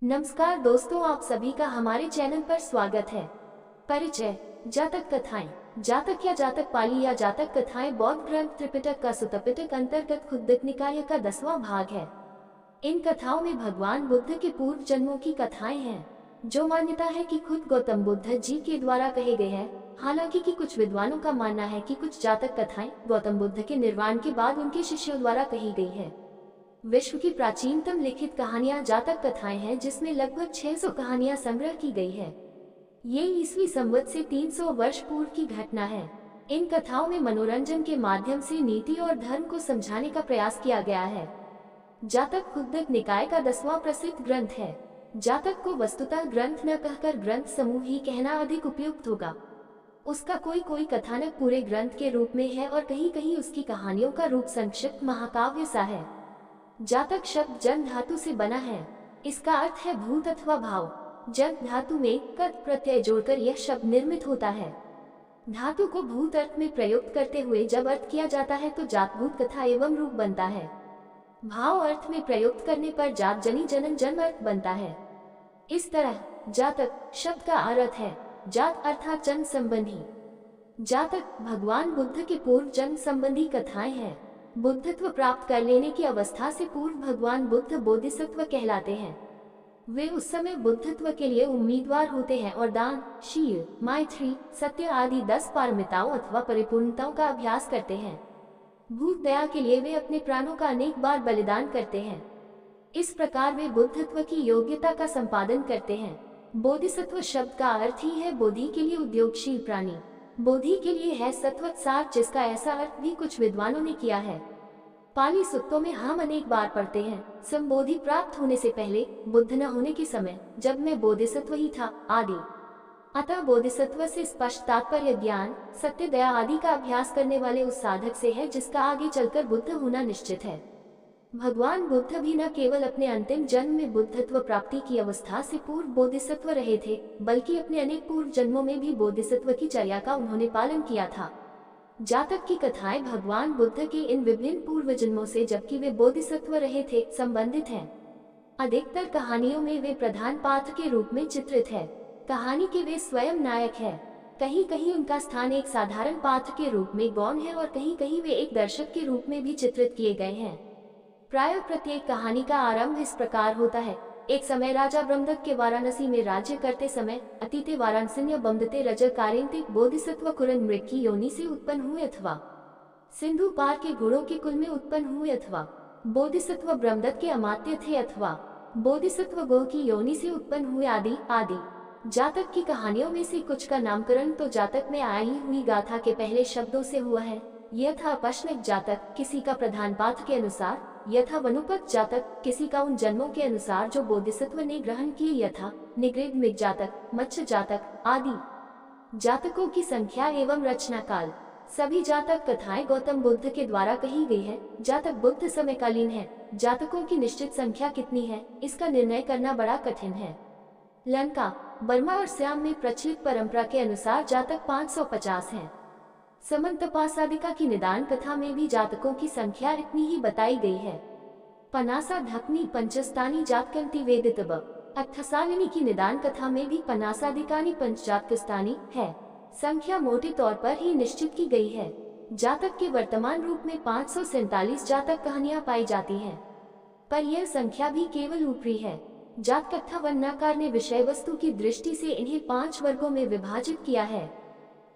नमस्कार दोस्तों, आप सभी का हमारे चैनल पर स्वागत है। परिचय। जातक कथाएं। जातक या जातक पाली या जातक कथाएं बौद्ध ग्रंथ त्रिपिटक का सुत्तपिटक अंतर्गत खुद्दक निकाय का 10वां भाग है। इन कथाओं में भगवान बुद्ध के पूर्व जन्मों की कथाएं हैं, जो मान्यता है कि खुद गौतम बुद्ध जी के द्वारा कहे गए हैं। हालांकि कि कुछ विद्वानों का मानना है कि कुछ जातक कथाएं गौतम बुद्ध के निर्वाण के बाद उनके शिष्यों द्वारा कही गई है। विश्व की प्राचीनतम लिखित कहानियां जातक कथाएं हैं, जिसमें लगभग 600 कहानियां संग्रह की गई है। ये ईस्वी संवत से 300 वर्ष पूर्व की घटना है। इन कथाओं में मनोरंजन के माध्यम से नीति और धर्म को समझाने का प्रयास किया गया है। जातक खुद्दक निकाय का 10वां प्रसिद्ध ग्रंथ है। जातक को वस्तुतः ग्रंथ न कहकर ग्रंथ समूह ही कहना अधिक उपयुक्त होगा। उसका कोई कोई कथानक पूरे ग्रंथ के रूप में है और कहीं कहीं उसकी कहानियों का रूप संक्षिप्त महाकाव्य सा है। जातक शब्द जन धातु से बना है। इसका अर्थ है भूत अथवा भाव। जन धातु में कत प्रत्यय जोड़कर यह शब्द निर्मित होता है। धातु को भूत अर्थ में प्रयुक्त करते हुए जब अर्थ किया जाता है तो जातभूत कथा एवं रूप बनता है। भाव अर्थ में प्रयुक्त करने पर जात जनी जनन जन्म अर्थ बनता है। इस तरह जातक शब्द का अर्थ है जात अर्थात जन्म संबंधी। जातक भगवान बुद्ध के पूर्व जन्म संबंधी कथाएं हैं। बुद्धत्व प्राप्त कर लेने की अवस्था से पूर्व भगवान बुद्ध बोधिसत्व कहलाते हैं। वे उस समय बुद्धत्व के लिए उम्मीदवार होते हैं और दान, शील, मैत्री, सत्य आदि 10 पारमिताओं अथवा परिपूर्णताओं का अभ्यास करते हैं। भूत दया के लिए वे अपने प्राणों का अनेक बार बलिदान करते हैं। इस प्रकार वे बुद्धत्व की योग्यता का संपादन करते हैं। बोधिसत्व शब्द का अर्थ ही है बोधि के लिए उद्योगशील प्राणी। बोधि के लिए है सत्वत सार, जिसका ऐसा अर्थ भी कुछ विद्वानों ने किया है। पाली सूक्तों में हम अनेक बार पढ़ते हैं, संबोधि प्राप्त होने से पहले, बुद्ध न होने के समय, जब मैं बोधिसत्व ही था आदि। अतः बोधिसत्व से स्पष्ट तात्पर्य ज्ञान, सत्य, दया आदि का अभ्यास करने वाले उस साधक से है जिसका आगे चलकर बुद्ध होना निश्चित है। भगवान बुद्ध भी न केवल अपने अंतिम जन्म में बुद्धत्व प्राप्ति की अवस्था से पूर्व बोधिसत्व रहे थे, बल्कि अपने अनेक पूर्व जन्मों में भी बोधिसत्व की चर्या का उन्होंने पालन किया था। जातक की कथाएं भगवान बुद्ध के इन विभिन्न पूर्व जन्मों से, जबकि वे बोधिसत्व रहे थे, संबंधित हैं। अधिकतर कहानियों में वे प्रधान पात्र के रूप में चित्रित है। कहानी के वे स्वयं नायक है। कहीं कहीं उनका स्थान एक साधारण पात्र के रूप में गौण है और कहीं कहीं वे एक दर्शक के रूप में भी चित्रित किए गए हैं। प्रायः प्रत्येक कहानी का आरंभ इस प्रकार होता है। एक समय राजा ब्रह्मदत्त के वाराणसी में राज्य करते समय अतीते वाराणसिन्य बमदते रजर कारिंतिक बोधिसत्व कुरन मृग की योनि से उत्पन्न हुए अथवा सिंधु पार के घोड़ों के कुल में उत्पन्न हुए अथवा बोधिसत्व ब्रह्मदत्त के अमात्य थे अथवा बोधिसत्व गो की योनि से उत्पन्न हुए आदि आदि। जातक की कहानियों में से कुछ का नामकरण तो जातक में आई हुई गाथा के पहले शब्दों से हुआ है। यथा अपश्निक जातक किसी का प्रधान पात्र के अनुसार, यथा वनुपत जातक किसी का उन जन्मों के अनुसार जो बोधिसत्व ने ग्रहण किए, यथा निगृध मृग जातक, मत्स्य जातक आदि। जातकों की संख्या एवं रचना काल। सभी जातक कथाएं गौतम बुद्ध के द्वारा कही गई है। जातक बुद्ध समकालीन है। जातकों की निश्चित संख्या कितनी है, इसका निर्णय करना बड़ा कठिन है। लंका, बर्मा और श्याम में प्रचलित परंपरा के अनुसार जातक 550 हैं। समंतपासादिका की निदान कथा में भी जातकों की संख्या इतनी ही बताई गई है। पनासा ढकनी पंचस्तानी जातकंती वेदितब। अट्ठसालिनी की निदान कथा में भी पनासादिकानी पंचजातकस्तानी है। संख्या मोटे तौर पर ही निश्चित की गई है। जातक के वर्तमान रूप में 547 जातक कहानियां पाई जाती हैं, पर यह संख्या भी केवल ऊपरी है। जात कथा वर्णनाकार ने विषय वस्तु की दृष्टि से इन्हें 5 वर्गों में विभाजित किया है।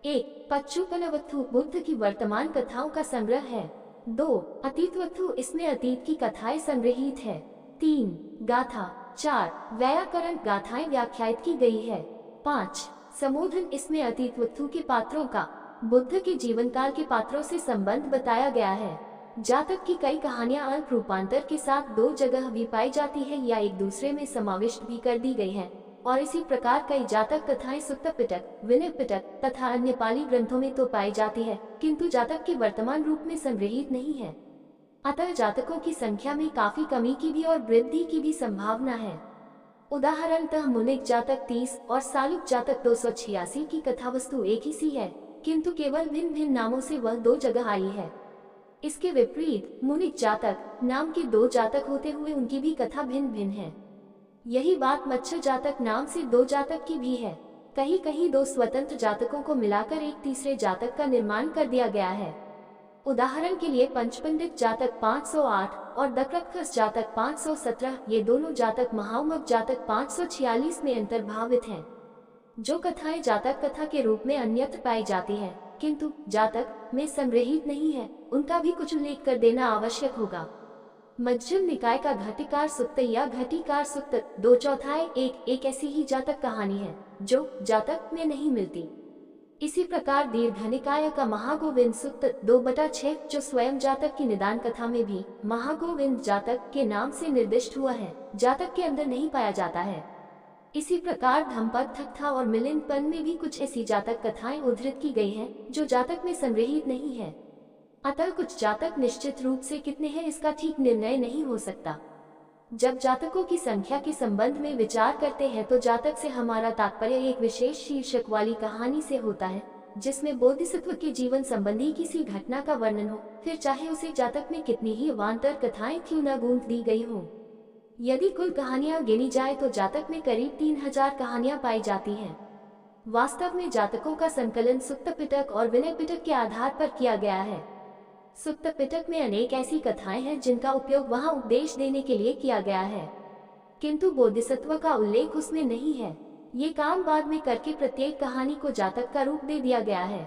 1. पच्चुपनवत्थु बुद्ध की वर्तमान कथाओं का संग्रह है। 2. अतीतवत्थु, इसमें अतीत की कथाएं संग्रहित है। 3. गाथा। 4. व्याकरण, गाथाएं व्याख्यायित की गई है। 5. समोधन, इसमें अतीतवत्थु के पात्रों का बुद्ध के जीवन काल के पात्रों से संबंध बताया गया है। जातक की कई कहानियां अल्प रूपांतर के साथ 2 जगह भी पाई जाती है या एक दूसरे में समाविष्ट भी कर दी गई हैं, और इसी प्रकार कई जातक कथाएं सुत्तपिटक, विनय पिटक तथा अन्य पाली ग्रंथों में तो पाई जाती है, किंतु जातक के वर्तमान रूप में संग्रहित नहीं है। अतः जातकों की संख्या में काफी कमी की भी और वृद्धि की भी संभावना है। उदाहरणतः मुनिक जातक 30 और सालुक जातक 286 की कथा वस्तु एक ही सी है, किंतु केवल भिन्न भिन्न नामों से वह 2 जगह आई है। इसके विपरीत मुनिक जातक नाम के 2 जातक होते हुए उनकी भी कथा भिन्न भिन्न है। यही बात मत्स्य जातक नाम से दो जातक की भी है। कहीं कहीं दो स्वतंत्र जातकों को मिलाकर एक तीसरे जातक का निर्माण कर दिया गया है। उदाहरण के लिए पंचपंडित जातक 508 और दक्रक्षस जातक 517, ये दोनों जातक महाउमक जातक 546 में अंतर्भावित हैं। जो कथाएं जातक कथा के रूप में अन्यत्र पाई जाती हैं, किंतु जातक में संग्रहित नहीं है, उनका भी कुछ उल्लेख कर देना आवश्यक होगा। मध्यम निकाय का घटिकार सुक्त या घटिकार सुक्त 2/4 एक ऐसी ही जातक कहानी है जो जातक में नहीं मिलती। इसी प्रकार दीर्घ निकाय का महागोविंद सुक्त 2/6 जो स्वयं जातक की निदान कथा में भी महागोविंद जातक के नाम से निर्दिष्ट हुआ है, जातक के अंदर नहीं पाया जाता है। इसी प्रकार धम्पद थक्था और मिलिंदपन में भी कुछ ऐसी जातक कथाएं उद्धृत की गई हैं जो जातक में संग्रहित नहीं है। अतः कुछ जातक निश्चित रूप से कितने हैं इसका ठीक निर्णय नहीं हो सकता। जब जातकों की संख्या के संबंध में विचार करते हैं तो जातक से हमारा तात्पर्य एक विशेष शीर्षक वाली कहानी से होता है जिसमें बोधिसत्व के जीवन संबंधी किसी घटना का वर्णन हो, फिर चाहे उसे जातक में कितनी ही अवान्तर कथाएं क्यों न गूंथ दी गई हो। यदि कुल कहानियां गिनी जाए तो जातक में करीब 3000 कहानियां पाई जाती हैं। वास्तव में जातकों का संकलन सुक्त पिटक और विनय पिटक के आधार पर किया गया है। सुक्त पिटक में अनेक ऐसी कथाएं हैं जिनका उपयोग वहां उपदेश देने के लिए किया गया है, किंतु बोधिसत्व का उल्लेख उसमें नहीं है। ये काम बाद में करके प्रत्येक कहानी को जातक का रूप दे दिया गया है।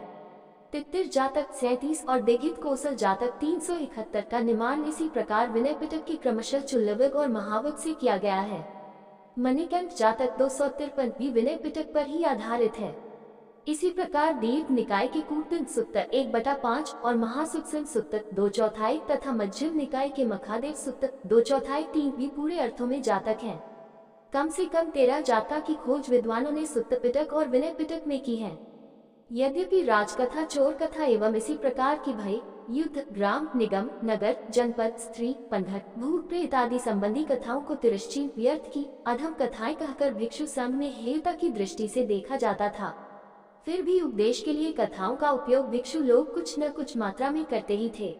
तित्तिर जातक 37 और दिघित कोसल जातक 371 का निर्माण इसी प्रकार विनय पिटक की क्रमशः चुल्लवक और महावक से किया गया है। मणिकंठ जातक 253 भी विनय पिटक पर ही आधारित है। इसी प्रकार दीर्घ निकाय के कूटन सुक्त 1/5 और महासुत्सन सुक्त 2/4 तथा मध्यम निकाय के मखादेव सुक्त 2/4 भी पूरे अर्थों में जातक हैं। कम से कम 13 जातक की खोज विद्वानों ने सुक्त पिटक और विनय पिटक में की है। यद्यपि राजकथा, चोर कथा एवं इसी प्रकार की भय, युद्ध, ग्राम, निगम, नगर, जनपद, स्त्री, पंधर, भूत प्रेत आदि संबंधी कथाओं को तिरस्चित, व्यर्थ की अधम कथाएं कहकर भिक्षु संघ में हेयता की दृष्टि से देखा जाता था, फिर भी उपदेश के लिए कथाओं का उपयोग भिक्षु लोग कुछ न कुछ मात्रा में करते ही थे।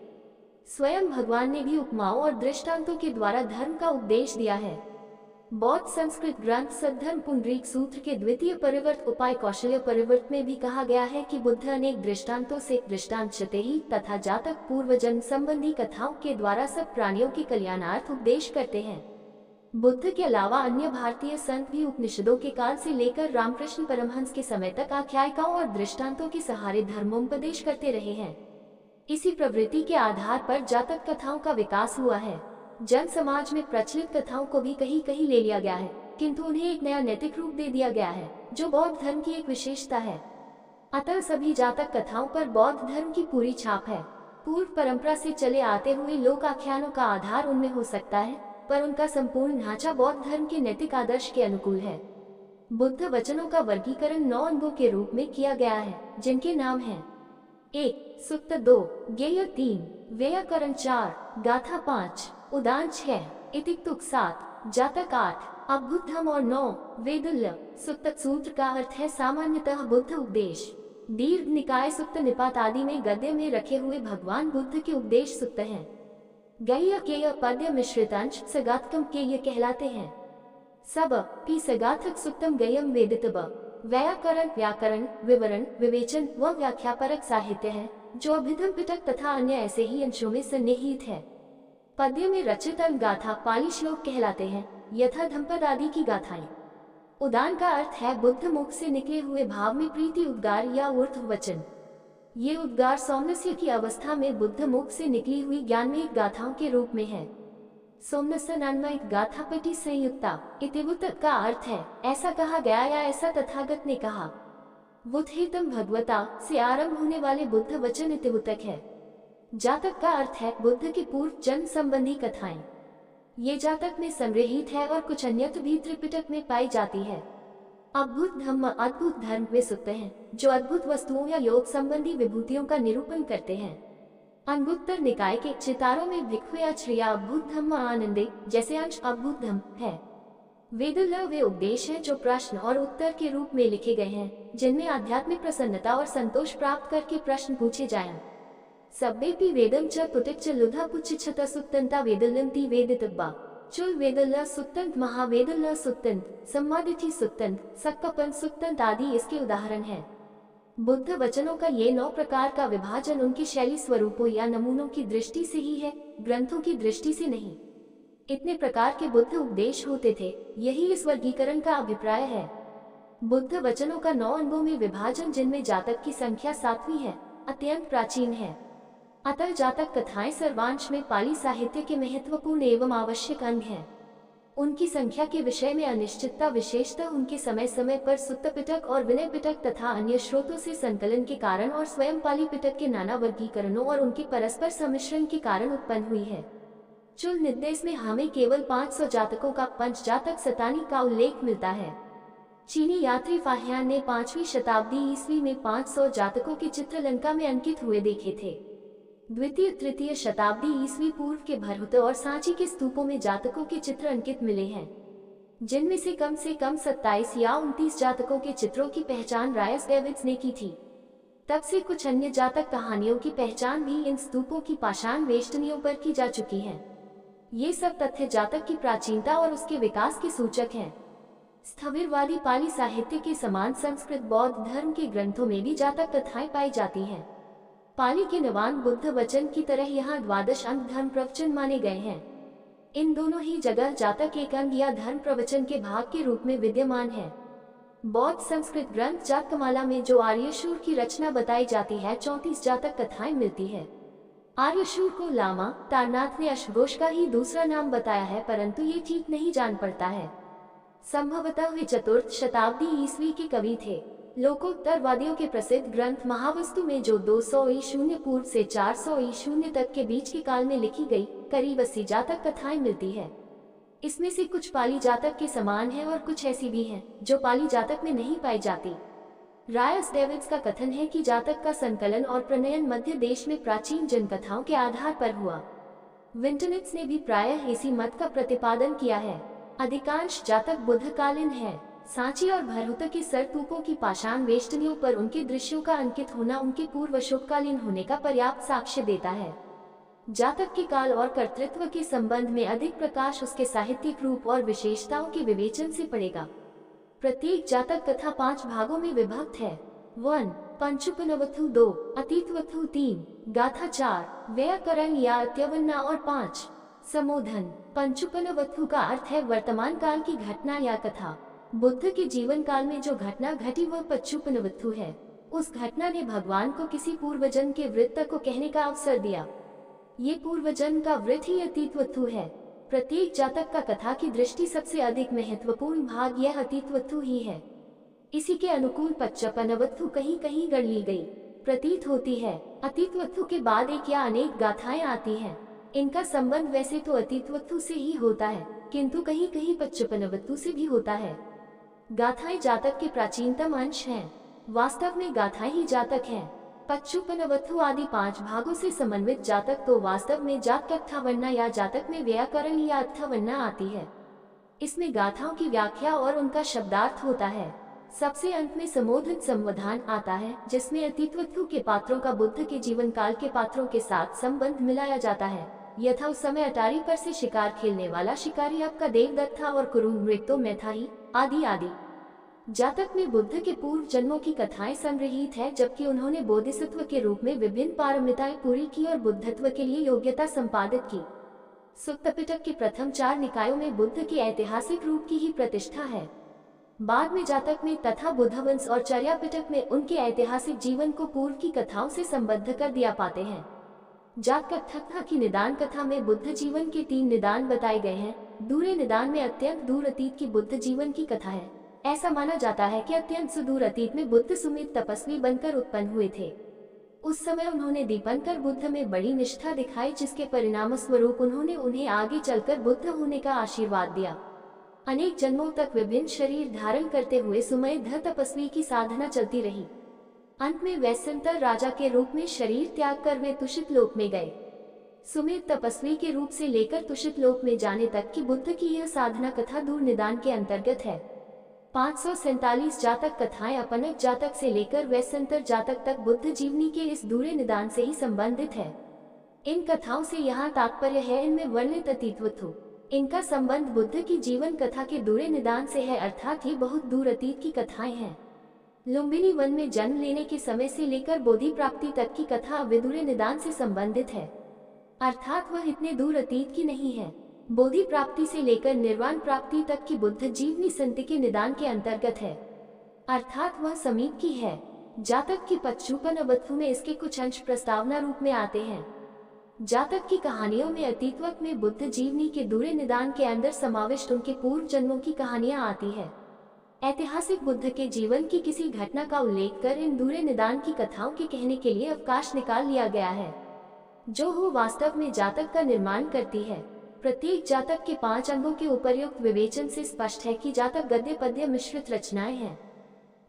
स्वयं भगवान ने भी उपमाओं और दृष्टांतों के द्वारा धर्म का उपदेश दिया है। बौद्ध संस्कृत ग्रंथ सद्धर्म पुंडरीक सूत्र के द्वितीय परिवर्त उपाय कौशल्य परिवर्त में भी कहा गया है कि बुद्ध अनेक दृष्टांतों से दृष्टांतशते ही तथा जातक पूर्वजन्म संबंधी कथाओं के द्वारा सब प्राणियों के कल्याणार्थ उपदेश करते हैं। बुद्ध के अलावा अन्य भारतीय संत भी उपनिषदों के काल से लेकर रामकृष्ण परमहंस के समय तक आख्यायिकाओं और दृष्टांतों के सहारे धर्मोपदेश करते रहे हैं। इसी प्रवृत्ति के आधार पर जातक कथाओं का विकास हुआ है। जन समाज में प्रचलित कथाओं को भी कहीं कहीं ले लिया गया है, किंतु उन्हें एक नया नैतिक रूप दे दिया गया है जो बौद्ध धर्म की एक विशेषता है। अतः सभी जातक कथाओं पर बौद्ध धर्म की पूरी छाप है। पूर्व परंपरा से चले आते हुए लोक आख्यानों का आधार उनमें हो सकता है, पर उनका संपूर्ण ढांचा बौद्ध धर्म के नैतिक आदर्श के अनुकूल है। बुद्ध वचनों का वर्गीकरण 9 अंगों के रूप में किया गया है, जिनके नाम हैं 1. सुक्त 2, ज्ञेय 3, व्याकरण 4, गाथा 5, उदान 6, इतिक्तुक 7, जातक 8, अभ्युत्थम और 9, वेदुल्य। सुक्त सूत्र का अर्थ है सामान्यतः बुद्ध उपदेश। दीर्घ निकाय सुक्त निपात आदि में गद्य में रखे हुए भगवान बुद्ध के उपदेश सुक्त हैं। गह्य केय पद्य मिश्रितांश सगातकम के ये कहलाते हैं। सब पी सगाथक सुक्तम गयम वेदितब। व्याकरण, व्याकरण, विवरण, विवेचन व व्याख्यापरक साहित्य है जो अभिधम पिटक तथा अन्य ऐसे ही अंशों में सन्निहित है। पद्य में रचित गाथा पाली श्लोक कहलाते हैं, यथा धम्पद आदि की गाथाएं। उदान का अर्थ है बुद्ध मुख से निकले हुए भाव में प्रीति उद्गार या ऊर्ध्व वचन। ये उद्गार सौम्यस्य की अवस्था में बुद्ध मुख से निकली हुई ज्ञानमय गाथाओं के रूप में है। सोमनसनन्मय गाथापटी संयुक्ता इतिवुतक का अर्थ है ऐसा कहा गया या ऐसा तथागत ने कहा। वुत्थितम भगवता से आरंभ होने वाले बुद्ध वचन इतिवुतक है। जातक का अर्थ है बुद्ध की पूर्व जन्म संबंधी कथाएं। ये जातक में संग्रहित है और कुछ अन्यत्र भी त्रिपिटक में पाई जाती है। अद्भुत धम्म अद्भुत धर्म वे सुक्त हैं जो अद्भुत वस्तुओं या योग संबंधी विभूतियों का निरूपण करते हैं। अंगुत्तर निकाय के चितारों में भिक्खुयाश्रिया अद्भुत धम्म आनंदे जैसे अंश अद्भुत धम्म है। वेदुल्ला वे उपदेश हैं जो प्रश्न और उत्तर के रूप में लिखे गए हैं, जिनमें आध्यात्मिक प्रसन्नता और संतोष प्राप्त करके प्रश्न पूछे जाएं। सब्बेपि वेदम च पुटिक च लुधा पुच्छिछता सुक्तंता वेदुल्लंति वेदितब्बा। चुल वेदल्ला सुत्तंत, महावेदल्ला सुत्तंत, सम्मादिथि सुत्तंत, सक्कपन सुत्तंत आदि इसके उदाहरण हैं। बुद्ध वचनों का ये 9 प्रकार का विभाजन उनकी शैली, स्वरूपों या नमूनों की दृष्टि से ही है, ग्रंथों की दृष्टि से नहीं। इतने प्रकार के बुद्ध उपदेश होते थे, यही इस वर्गीकरण का अभिप्राय है। बुद्ध वचनों का 9 अंगों में विभाजन, जिनमें जातक की संख्या 7वीं है, अत्यंत प्राचीन है। अतः जातक कथाएं सर्वांश में पाली साहित्य के महत्वपूर्ण एवं आवश्यक अंग हैं। उनकी संख्या के विषय में अनिश्चितता विशेषतः उनके समय समय पर सुत्त पिटक और विनय पिटक तथा अन्य स्रोतों से संकलन के कारण और स्वयं पाली पिटक के नाना वर्गीकरणों और उनके परस्पर सम्मिश्रण के कारण उत्पन्न हुई है। चुल निर्देश में हमें केवल 500 जातकों का पंचजातक सतानी का उल्लेख मिलता है। चीनी यात्री फाहियान ने 5वीं शताब्दी ईस्वी में 500 जातकों के चित्र लंका में अंकित हुए देखे थे। द्वितीय तृतीय शताब्दी ईस्वी पूर्व के भरहुत और सांची के स्तूपों में जातकों के चित्र अंकित मिले हैं, जिनमें से कम 27 या 29 जातकों के चित्रों की पहचान रायस डेविड्स ने की थी। तब से कुछ अन्य जातक कहानियों की पहचान भी इन स्तूपों की पाषाण वेष्टनियों पर की जा चुकी है। ये सब तथ्य जातक की प्राचीनता और उसके विकास के सूचक हैं। स्थविरवादी पाली साहित्य के समान संस्कृत बौद्ध धर्म के ग्रंथों में भी जातक कथाएं पाई जाती हैं। पाली के नवांग बुद्ध वचन की तरह यहाँ 12 अंग धर्म प्रवचन माने गए हैं। इन दोनों ही जगह जातक एक अंग या धर्म प्रवचन के भाग के रूप में विद्यमान है। बौद्ध संस्कृत ग्रंथ जातकमाला में जो आर्यशूर की रचना बताई जाती है, 34 जातक कथाएं मिलती है। आर्यशूर को लामा तारनाथ ने अश्वघोष का ही दूसरा नाम बताया है, परंतु ये ठीक नहीं जान पड़ता है। संभवतः वे 4th शताब्दी ईस्वी के कवि थे। लोकोत्तरवादियों के प्रसिद्ध ग्रंथ महावस्तु में जो 200 ईशून्य पूर्व से 400 ईशून्य तक के बीच के काल में लिखी गई करीब 80 जातक कथाएं मिलती है। इसमें से कुछ पाली जातक के समान है और कुछ ऐसी भी हैं जो पाली जातक में नहीं पाई जाती। रायस डेविड्स का कथन है कि जातक का संकलन और प्रणयन मध्य देश में प्राचीन जनकथाओं के आधार पर हुआ। विंटनिट्स ने भी प्रायः इसी मत का प्रतिपादन किया है। अधिकांश जातक बुद्धकालीन है। सांची और भरहुत के स्तूपों की पाषाण वेष्टनियों पर उनके दृश्यों का अंकित होना उनके पूर्व अशोककालीन होने का पर्याप्त साक्ष्य देता है। जातक के काल और कर्तृत्व के संबंध में अधिक प्रकाश उसके साहित्यिक रूप और विशेषताओं के विवेचन से पड़ेगा। प्रत्येक जातक कथा 5 भागों में विभक्त है। 1. पंचुपनवथु 2, अतीतवथु 3, गाथा 4, व्याकरण या अत्यवन्ना और 5. समोधन। पंचुपनवथु का अर्थ है वर्तमान काल की घटना या कथा। बुद्ध के जीवन काल में जो घटना घटी वह पंचुपनवथु है। उस घटना ने भगवान को किसी पूर्वजन्म के वृत्त को कहने का अवसर दिया। ये पूर्वजन्म का वृत्त ही अतीतवथु है। प्रत्येक जातक का कथा की दृष्टि सबसे अधिक महत्वपूर्ण भाग यह अतीतवथु ही है। इसी के अनुकूल पच्चपनवथु कहीं कहीं गढ़ ली गई प्रतीत होती है। अतीतवथु के बाद एक या अनेक गाथाएं आती हैं। इनका संबंध वैसे तो अतीतवथु से ही होता है, किंतु कहीं कहीं पच्चपनवथु से भी होता है। गाथाएं जातक के प्राचीनतम अंश हैं। वास्तव में गाथाएं ही जातक हैं। पच्चुपनवथु आदि 5 भागों से समन्वित जातक तो वास्तव में जातक अट्ठावन्ना या जातक में व्याकरण या अट्ठावन्ना आती है। इसमें गाथाओं की व्याख्या और उनका शब्दार्थ होता है। सबसे अंत में समोधन संवधान आता है, जिसमें अतीतवथु के पात्रों का बुद्ध के जीवन काल के पात्रों के साथ संबंध मिलाया जाता है। यथा उस समय अटारी पर से शिकार खेलने वाला शिकारी अब का देवदत्त था और कुरुंग मृग तो मैं था ही, आदि आदि। जातक में बुद्ध के पूर्व जन्मों की कथाएं संग्रहित है, जबकि उन्होंने बोधिसत्व के रूप में विभिन्न पारमिताएं पूरी की और बुद्धत्व के लिए योग्यता संपादित की। सुत्त पिटक के प्रथम 4 निकायों में बुद्ध के ऐतिहासिक रूप की ही प्रतिष्ठा है। बाद में जातक में तथा बुद्धवंश और चर्या पिटक में उनके ऐतिहासिक जीवन को पूर्व की कथाओं से संबद्ध कर दिया पाते हैं। जातक कथा की निदान कथा में बुद्ध जीवन के 3 निदान बताए गए हैं। दूरे निदान में अत्यंत दूर अतीत की बुद्ध जीवन की कथा है। ऐसा माना जाता है कि अत्यंत सुदूर अतीत में बुद्ध सुमित तपस्वी बनकर उत्पन्न हुए थे। उस समय उन्होंने दीपंकर बुद्ध में बड़ी निष्ठा दिखाई, जिसके परिणाम स्वरूप उन्होंने उन्हें आगे चलकर बुद्ध होने का आशीर्वाद दिया। अनेक जन्मों तक विभिन्न शरीर धारण करते हुए सुमेध तपस्वी की साधना चलती रही। अंत में वैश्यंतर राजा के रूप में शरीर त्याग कर वे तुषित लोक में गए। सुमेध तपस्वी के रूप से लेकर तुषित लोक में जाने तक की बुद्ध की यह साधना कथा दूर निदान के अंतर्गत है। 547 जातक कथाएं अपनक जातक से लेकर वैश्यंतर जातक तक बुद्ध जीवनी के इस दूरे निदान से ही संबंधित है। इन कथाओं से यहाँ तात्पर्य है इनमें वर्णित अतीतवथु इनका संबंध बुद्ध की जीवन कथा के दूरे निदान से है, अर्थात ये बहुत दूर अतीत की कथाएं हैं। लुम्बिनी वन में जन्म लेने के समय से लेकर बोधि प्राप्ति तक की कथा विदुरे निदान से संबंधित है, अर्थात वह इतने दूर अतीत की नहीं है। बोधि प्राप्ति से लेकर निर्वाण प्राप्ति तक की बुद्ध जीवनी संति के निदान के अंतर्गत है, अर्थात वह समीप की है। जातक की पच्चूपन अवधु में इसके कुछ अंश प्रस्तावना रूप में आते हैं। जातक की कहानियों में अतीतवक में बुद्ध जीवनी के दूरे निदान के अंदर समाविष्ट उनके पूर्व जन्मों की कहानियां आती है। ऐतिहासिक बुद्ध के जीवन की किसी घटना का उल्लेख कर इन दूरे निदान की कथाओं के कहने के लिए अवकाश निकाल लिया गया है, जो हो वास्तव में जातक का निर्माण करती है। प्रत्येक जातक के 5 अंगों के उपर्युक्त विवेचन से स्पष्ट है कि जातक गद्य पद्य मिश्रित रचनाएं हैं।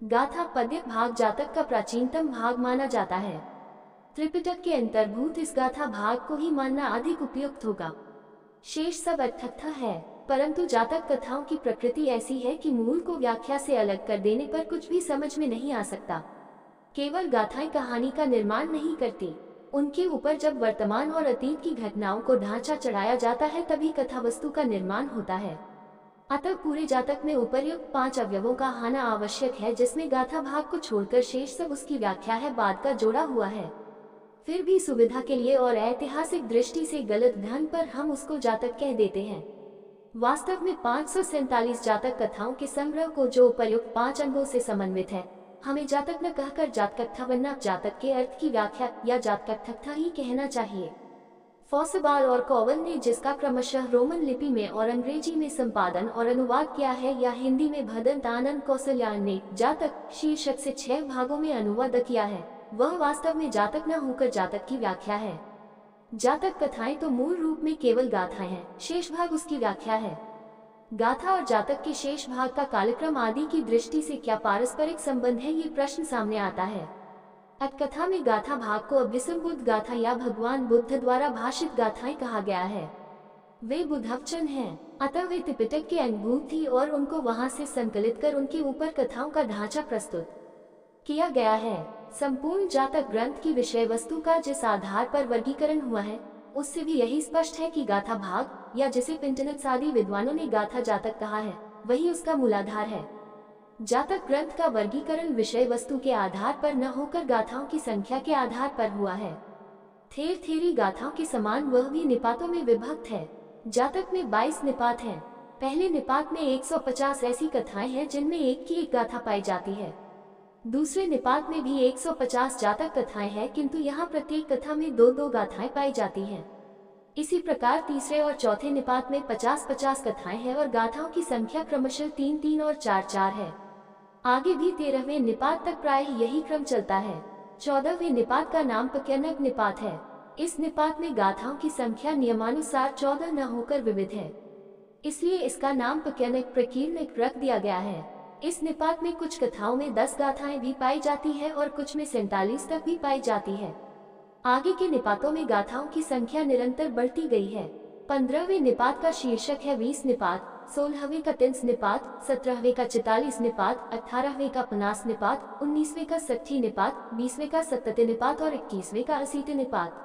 गाथा पद्य भाग जातक का प्राचीनतम भाग माना जाता है। त्रिपिटक के अंतर्भूत इस गाथा भाग को ही मानना अधिक उपयुक्त होगा। शेष सब अर्थकथा है, परंतु जातक कथाओं की प्रकृति ऐसी है कि मूल को व्याख्या से अलग कर देने पर कुछ भी समझ में नहीं आ सकता। केवल गाथाएं कहानी का निर्माण नहीं करती, उनके ऊपर जब वर्तमान और अतीत की घटनाओं को ढांचा चढ़ाया जाता है तभी कथा वस्तु का निर्माण होता है। अतः पूरे जातक में उपर्युक्त 5 अवयवों का आना आवश्यक है, जिसमें गाथा भाग को छोड़कर शेष सब उसकी व्याख्या है, बाद का जोड़ा हुआ है। फिर भी सुविधा के लिए और ऐतिहासिक दृष्टि से गलत ध्यान पर हम उसको जातक कह देते हैं। वास्तव में 547 जातक कथाओं के संग्रह को, जो उपर्युक्त 5 अंगों से समन्वित है, हमें जातक न कहकर जातकथा वरना जातक के अर्थ की व्याख्या या जातकथा ही कहना चाहिए। फॉसबाल और कोवल ने जिसका क्रमशः रोमन लिपि में और अंग्रेजी में संपादन और अनुवाद किया है, या हिंदी में भदंत आनंद कौशल्यान ने जातक शीर्षक से 6 भागों में अनुवाद किया है, वह वास्तव में जातक न होकर जातक की व्याख्या है। जातक कथाएं तो मूल रूप में केवल गाथाएं हैं, शेष भाग उसकी व्याख्या है। गाथा और जातक के शेष भाग का कालक्रम आदि की दृष्टि से क्या पारस्परिक संबंध है, ये प्रश्न सामने आता है। अटकथा में गाथा भाग को अभिसंबुद्ध गाथा या भगवान बुद्ध द्वारा भाषित गाथाएं कहा गया है। वे बुद्धवचन हैं, अतः वे त्रिपिटक के अंगभूत थी और उनको वहां से संकलित कर उनके ऊपर कथाओं का ढांचा प्रस्तुत किया गया है। संपूर्ण जातक ग्रंथ की विषय वस्तु का जिस आधार पर वर्गीकरण हुआ है, उससे भी यही स्पष्ट है कि गाथा भाग, या जिसे पिंटनट्स आदि विद्वानों ने गाथा जातक कहा है, वही उसका मूलाधार है। जातक ग्रंथ का वर्गीकरण विषय वस्तु के आधार पर न होकर गाथाओं की संख्या के आधार पर हुआ है। थेर थेरी गाथाओं के समान वह भी निपातों में विभक्त है। जातक में 22 निपात हैं। पहले निपात में 150 ऐसी कथाएं हैं जिनमें एक की एक गाथा पाई जाती है। दूसरे निपात में भी 150 जातक कथाएं हैं, किंतु यहाँ प्रत्येक कथा में 2-2 गाथाएं पाई जाती हैं। इसी प्रकार तीसरे और चौथे निपात में 50-50 कथाएं हैं और गाथाओं की संख्या क्रमशः 3-3 और 4-4 है। आगे भी 13वें निपात तक प्रायः यही क्रम चलता है। 14वें निपात का नाम पक्यनक निपात है। इस निपात में गाथाओं की संख्या नियमानुसार 14 न होकर विविध है, इसलिए इसका नाम पक्यनक प्रकीर्णक रख दिया गया है। इस निपात में कुछ कथाओं में 10 गाथाएं भी पाई जाती है और कुछ में 47 तक भी पाई जाती है। आगे के निपातों में गाथाओं की संख्या निरंतर बढ़ती गई है। 15वें निपात का शीर्षक है 20 निपात, 16वें का 30 निपात, 17वें का 44 निपात, 18वें का 50 निपात, 19वें का 60 निपात, 20वें का 70 निपात और 21वें का 80 निपात।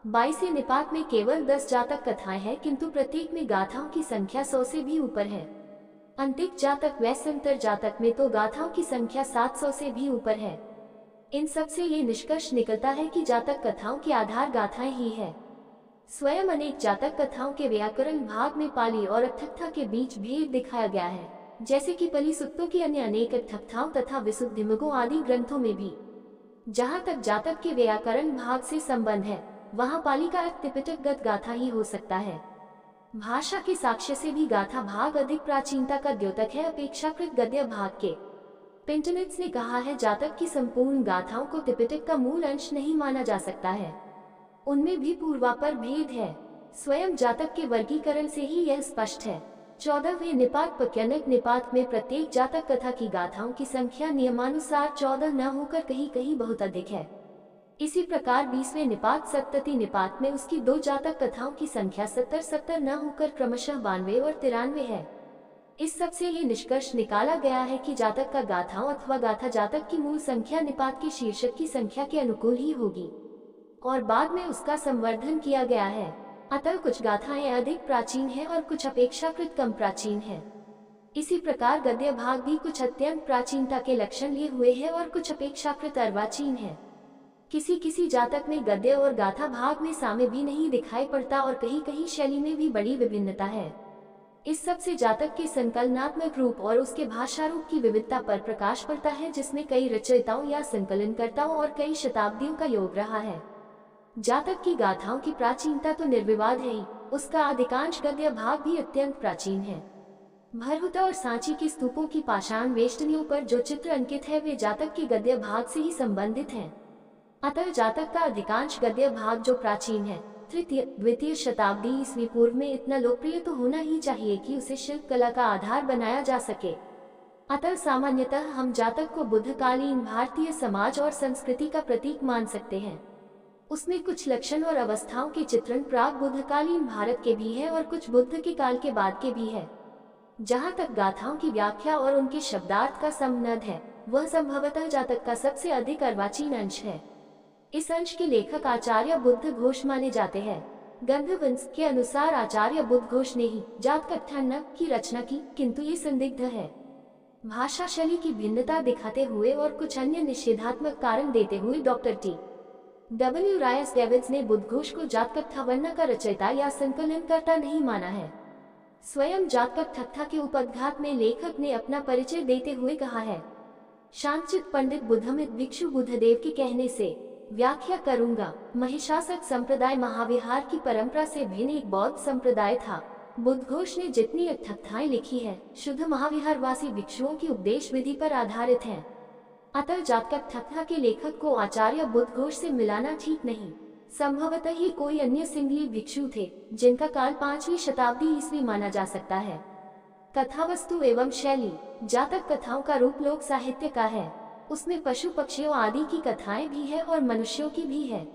22वें निपात में केवल 10 जातक कथाएं हैं, किंतु प्रत्येक में गाथाओं की संख्या 100 से भी ऊपर है। अंतिक जातक व संतर जातक में तो गाथाओं की संख्या 700 से भी ऊपर है। इन सब से ये निष्कर्ष निकलता है कि जातक कथाओं की आधार गाथाएं ही है। स्वयं अनेक जातक कथाओं के व्याकरण भाग में पाली और अर्थकथा के बीच भेद दिखाया गया है, जैसे कि पली सुत्तों की अन्य अनेक अर्थकथाओं तथा विशुद्धिमगों आदि ग्रंथों में भी। जहाँ तक जातक के व्याकरण भाग से संबंध है, वहाँ पाली का अर्थ त्रिपिटकगत गाथा ही हो सकता है। भाषा के साक्ष्य से भी गाथा भाग अधिक प्राचीनता का द्योतक है अपेक्षाकृत गद्य भाग के। पिंटनट्स ने कहा है, जातक की संपूर्ण गाथाओं को त्रिपिटक का मूल अंश नहीं माना जा सकता है, उनमें भी पूर्वापर भेद है। स्वयं जातक के वर्गीकरण से ही यह स्पष्ट है। 14वें निपात पक्यनक निपात में प्रत्येक जातक कथा की गाथाओं की संख्या नियमानुसार 14 न होकर कहीं कहीं बहुत अधिक है। इसी प्रकार 20वें निपात सप्तति निपात में उसकी 2 जातक कथाओं की संख्या 70-70 न होकर क्रमशः 92 और 93 है। इस सब से ये निष्कर्ष निकाला गया है कि जातक का गाथाओं अथवा गाथा जातक की मूल संख्या निपात के शीर्षक की संख्या के अनुकूल ही होगी और बाद में उसका संवर्धन किया गया है। अतः कुछ गाथाएं अधिक प्राचीन हैं और कुछ अपेक्षाकृत कम प्राचीन हैं। इसी प्रकार गद्य भाग भी कुछ अत्यंत प्राचीनता के लक्षण लिए हुए हैं और कुछ अपेक्षाकृत अर्वाचीन है। किसी किसी जातक में गद्य और गाथा भाग में साम्य भी नहीं दिखाई पड़ता और कहीं कहीं शैली में भी बड़ी विभिन्नता है। इस सब से जातक के संकलनात्मक रूप और उसके भाषा रूप की विविधता पर प्रकाश पड़ता है, जिसमें कई रचयिताओं या संकलनकर्ताओं और कई शताब्दियों का योग रहा है। जातक की गाथाओं की प्राचीनता तो निर्विवाद है ही, उसका अधिकांश गद्य भाग भी अत्यंत प्राचीन है। भरहुता और सांची के स्तूपों की पाषाण वेष्टनियों पर जो चित्र अंकित है वे जातक के गद्य भाग से ही संबंधित हैं। अतः जातक का अधिकांश गद्य भाग जो प्राचीन है, तृतीय द्वितीय शताब्दी ईस्वी पूर्व में इतना लोकप्रिय तो होना ही चाहिए कि उसे शिल्प कला का आधार बनाया जा सके। अतः सामान्यतः हम जातक को बुद्धकालीन भारतीय समाज और संस्कृति का प्रतीक मान सकते हैं। उसमें कुछ लक्षण और अवस्थाओं के चित्रण प्राग बुद्धकालीन भारत के भी है और कुछ बुद्ध के काल के बाद के भी है। जहाँ तक गाथाओं की व्याख्या और उनके शब्दार्थ का संबंध है, वह संभवतः जातक का सबसे अधिक अर्वाचीन अंश है। इस अंश के लेखक आचार्य बुद्ध घोष माने जाते हैं। गंधवंश के अनुसार आचार्य बुद्ध घोष ने ही जातकट्ठण्य की रचना की, किंतु ये संदिग्ध है। भाषा शैली की भिन्नता दिखाते हुए और कुछ अन्य निषेधात्मक कारण देते हुए डॉक्टर T.W. रायस डेविड्स ने बुद्ध घोष को जातकट्ठा वर्ण का रचयिता या संकलनकर्ता नहीं माना है। स्वयं जातकट्ठा के उपद्घात में लेखक ने अपना परिचय देते हुए कहा है, शांतचित पंडित बुद्धमित भिक्षु बुद्धदेव के कहने से व्याख्या करूंगा। महिषासक संप्रदाय महाविहार की परंपरा से भिन्न एक बौद्ध संप्रदाय था। बुद्धघोष ने जितनी अट्ठकथाएं लिखी है, शुद्ध महाविहारवासी भिक्षुओं की उपदेश विधि पर आधारित हैं। अतः जातकट्ठा के लेखक को आचार्य बुद्धघोष से मिलाना ठीक नहीं। संभवतः ही कोई अन्य सिंहली भिक्षु थे, जिनका काल 5वीं शताब्दी ईस्वी माना जा सकता है। कथावस्तु एवं शैली। जातक कथाओं का रूप लोक साहित्य का है। उसमें पशु पक्षियों आदि की कथाएं भी है और मनुष्यों की भी है।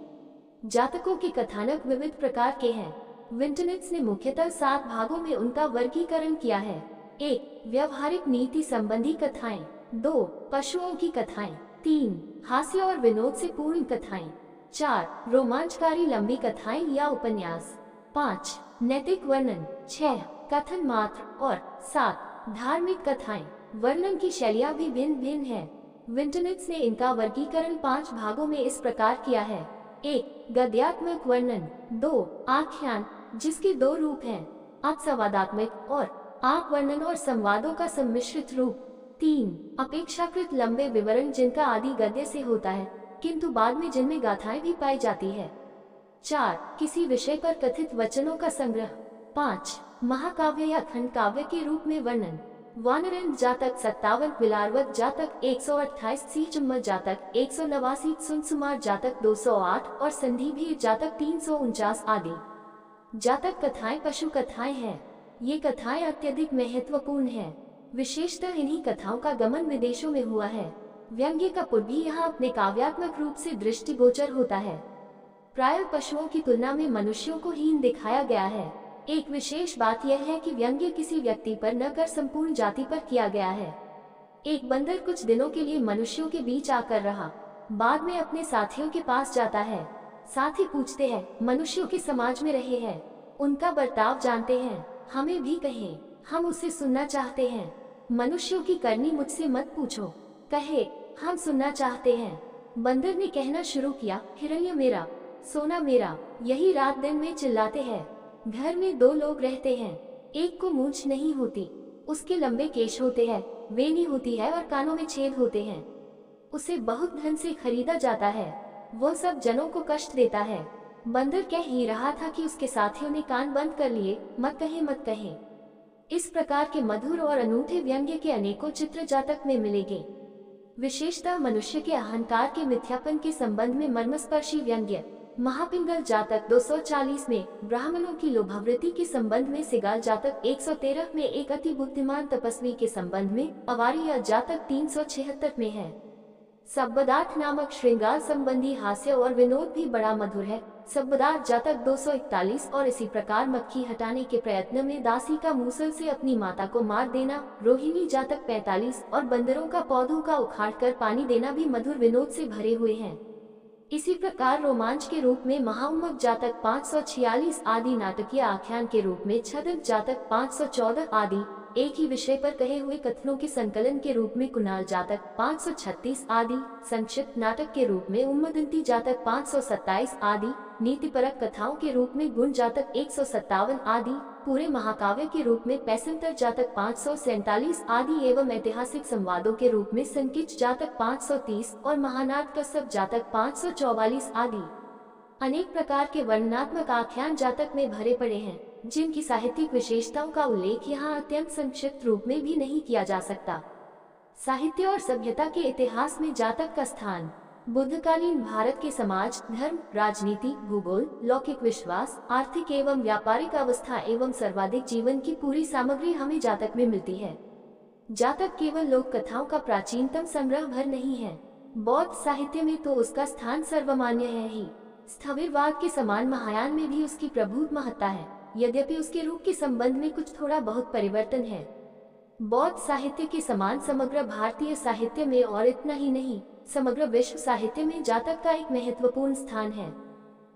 जातकों के कथानक विविध प्रकार के हैं। विंटनेट्स ने मुख्यतः 7 भागों में उनका वर्गीकरण किया है। 1. व्यवहारिक नीति संबंधी कथाएं। 2. पशुओं की कथाएं। 3. हास्य और विनोद से पूर्ण कथाएं। 4. रोमांचकारी लंबी कथाएं या उपन्यास। 5. नैतिक वर्णन। 6. कथन मात्र। और 7. धार्मिक कथाएं। वर्णन की शैलियां भी भिन्न भिन्न है। विंटनेट्स ने इनका वर्गीकरण 5 भागों में इस प्रकार किया है। 1. गद्यात्मक वर्णन। 2. आख्यान, जिसके 2 रूप हैं, अपसंवादात्मक और आप वर्णन और संवादों का सम्मिश्रित रूप। 3. अपेक्षाकृत लंबे विवरण, जिनका आदि गद्य से होता है, किंतु बाद में जिनमें गाथाएं भी पाई जाती है। 4. किसी विषय पर कथित वचनों का संग्रह। 5. महाकाव्य या खंड काव्य के रूप में वर्णन। वानरेंद्र जातक 57, बिलारवत जातक 128, सीचम्मत जातक 189, सुनसुमार जातक 208 और संधिभीर जातक 349 आदि। जातक कथाएं पशु कथाएं हैं। ये कथाएं अत्यधिक महत्वपूर्ण हैं। विशेषतः इन्हीं कथाओं का गमन विदेशों में हुआ है। व्यंग्य का पुट भी यहाँ अपने काव्यात्मक रूप से दृष्टिगोचर होता है। प्रायः पशुओं की तुलना में मनुष्यों को हीन दिखाया गया है। एक विशेष बात यह है कि व्यंग्य किसी व्यक्ति पर न कर संपूर्ण जाति पर किया गया है। एक बंदर कुछ दिनों के लिए मनुष्यों के बीच आकर रहा, बाद में अपने साथियों के पास जाता है। साथी पूछते हैं, मनुष्यों के समाज में रहे हैं, उनका बर्ताव जानते हैं, हमें भी कहें, हम उसे सुनना चाहते हैं। मनुष्यों की करनी मुझसे मत पूछो, कहे हम सुनना चाहते हैं। बंदर ने कहना शुरू किया, हिरण्य मेरा, सोना मेरा। यही रात दिन में चिल्लाते हैं। घर में 2 लोग रहते हैं, एक को मूंछ नहीं होती, उसके लंबे केश होते हैं, वेणी होती है और कानों में छेद होते हैं। उसे बहुत धन से खरीदा जाता है, वो सब जनों को कष्ट देता है। बंदर कह ही रहा था कि उसके साथियों ने कान बंद कर लिए, मत कहे मत कहे। इस प्रकार के मधुर और अनूठे व्यंग्य के अनेकों चित्र जातक में मिलेंगे। विशेषतः मनुष्य के अहंकार के मिथ्यापन के संबंध में मर्मस्पर्शी व्यंग्य। महापिंगल जातक 240 में, ब्राह्मणों की लोभावृत्ति के संबंध में सिगाल जातक 113 में, एक अति बुद्धिमान तपस्वी के संबंध में अवारिया जातक 376 में है। सब्बदार्थ नामक श्रृंगार संबंधी हास्य और विनोद भी बड़ा मधुर है। सब्बदार्थ जातक 241 और इसी प्रकार मक्खी हटाने के प्रयत्न में दासी का मूसल से अपनी माता को मार देना। रोहिणी जातक 45 और बंदरों का पौधों का उखाड़ कर पानी देना भी मधुर विनोद से भरे हुए हैं। इसी प्रकार रोमांच के रूप में महाउम्मक जातक 546 आदि, नाटकीय आख्यान के रूप में छदक जातक 514 आदि, एक ही विषय पर कहे हुए कथनों के संकलन के रूप में कुणाल जातक 536 आदि, संक्षिप्त नाटक के रूप में उम्मदंती जातक 527 आदि, नीतिपरक कथाओं के रूप में गुण जातक 157 आदि, पूरे महाकाव्य के रूप में पैसंतर जातक 547 आदि एवं ऐतिहासिक संवादों के रूप में संकिच जातक 530 और महानाटकसव जातक 544 आदि अनेक प्रकार के वर्णनात्मक आख्यान जातक में भरे पड़े हैं, जिनकी साहित्यिक विशेषताओं का उल्लेख यहाँ अत्यंत संक्षिप्त रूप में भी नहीं किया जा सकता। साहित्य और सभ्यता के इतिहास में जातक का स्थान। बुद्धकालीन भारत के समाज, धर्म, राजनीति, भूगोल, लौकिक विश्वास, आर्थिक एवं व्यापारिक अवस्था एवं सर्वाधिक जीवन की पूरी सामग्री हमें जातक में मिलती है। जातक केवल लोक कथाओं का प्राचीनतम संग्रह भर नहीं है, बौद्ध साहित्य में तो उसका स्थान सर्वमान्य है ही। स्थविरवाद के समान महायान में भी उसकी प्रभुत महत्ता है, यद्यपि उसके रूप के संबंध में कुछ थोड़ा बहुत परिवर्तन है। बौद्ध साहित्य के समान समग्र भारतीय साहित्य में और इतना ही नहीं, समग्र विश्व साहित्य में जातक का एक महत्वपूर्ण स्थान है।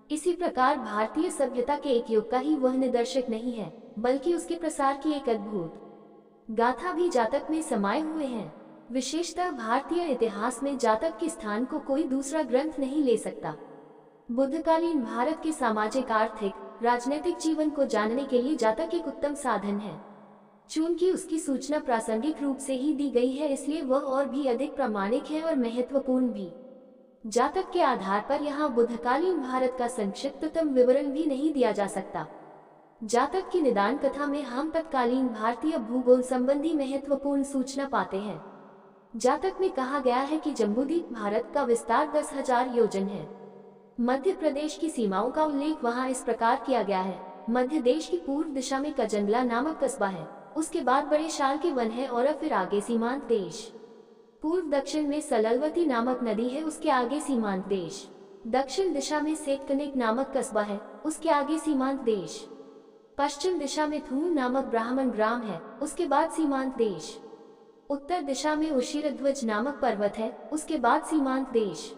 इसी प्रकार भारतीय सभ्यता के एक युग का ही वह निदर्शक नहीं है, बल्कि उसके प्रसार की एक अद्भुत गाथा भी जातक में समाये हुए हैं। विशेषतः भारतीय इतिहास में जातक के स्थान को कोई दूसरा ग्रंथ नहीं ले सकता। बुद्धकालीन भारत के सामाजिक, आर्थिक, राजनीतिक जीवन को जानने के लिए जातक एक उत्तम साधन है। चूंकि उसकी सूचना प्रासंगिक रूप से ही दी गई है, इसलिए वह और भी अधिक प्रामाणिक है और महत्वपूर्ण भी। जातक के आधार पर यहाँ बुद्धकालीन भारत का संक्षिप्ततम विवरण भी नहीं दिया जा सकता। जातक की निदान कथा में हम तत्कालीन भारतीय भूगोल संबंधी महत्वपूर्ण सूचना पाते हैं। जातक में कहा गया है कि जम्बूद्वीप भारत का विस्तार 10,000 योजन है। मध्य प्रदेश की सीमाओं का उल्लेख वहाँ इस प्रकार किया गया है। मध्य देश की पूर्व दिशा में कजंगला नामक कस्बा है, उसके बाद बड़े शाल के वन है और फिर आगे सीमांत देश। पूर्व दक्षिण में सललवती नामक नदी है, उसके आगे सीमांत देश। दक्षिण दिशा में सेतकनिक नामक कस्बा है, उसके आगे सीमांत देश। पश्चिम दिशा में थूम नामक ब्राह्मण ग्राम है, उसके बाद सीमांत देश। उत्तर दिशा में उशीरध्वज नामक पर्वत है, उसके बाद सीमांत देश।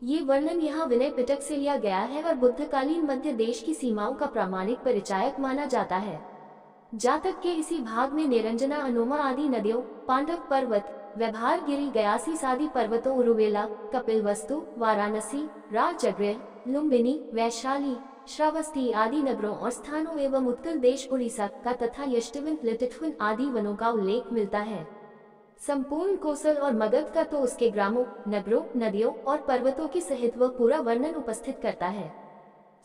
ये वर्णन यहाँ विनय पिटक से लिया गया है और बुद्धकालीन मध्य देश की सीमाओं का प्रामाणिक परिचायक माना जाता है। जातक के इसी भाग में निरंजना, अनोमा आदि नदियों, पांडव पर्वत, व्यवहार गिरी, गयासीस आदि पर्वतों, उरुवेला, कपिलवस्तु, वाराणसी, राजगृह, लुम्बिनी, वैशाली, श्रावस्ती आदि नगरों और स्थानों एवं उत्कल देश उड़ीसा का तथा यष्टिवन, लिटिठवन आदि वनों का उल्लेख मिलता है। संपूर्ण कोसल और मगध का तो उसके ग्रामों, नगरों, नदियों और पर्वतों के सहित वह पूरा वर्णन उपस्थित करता है।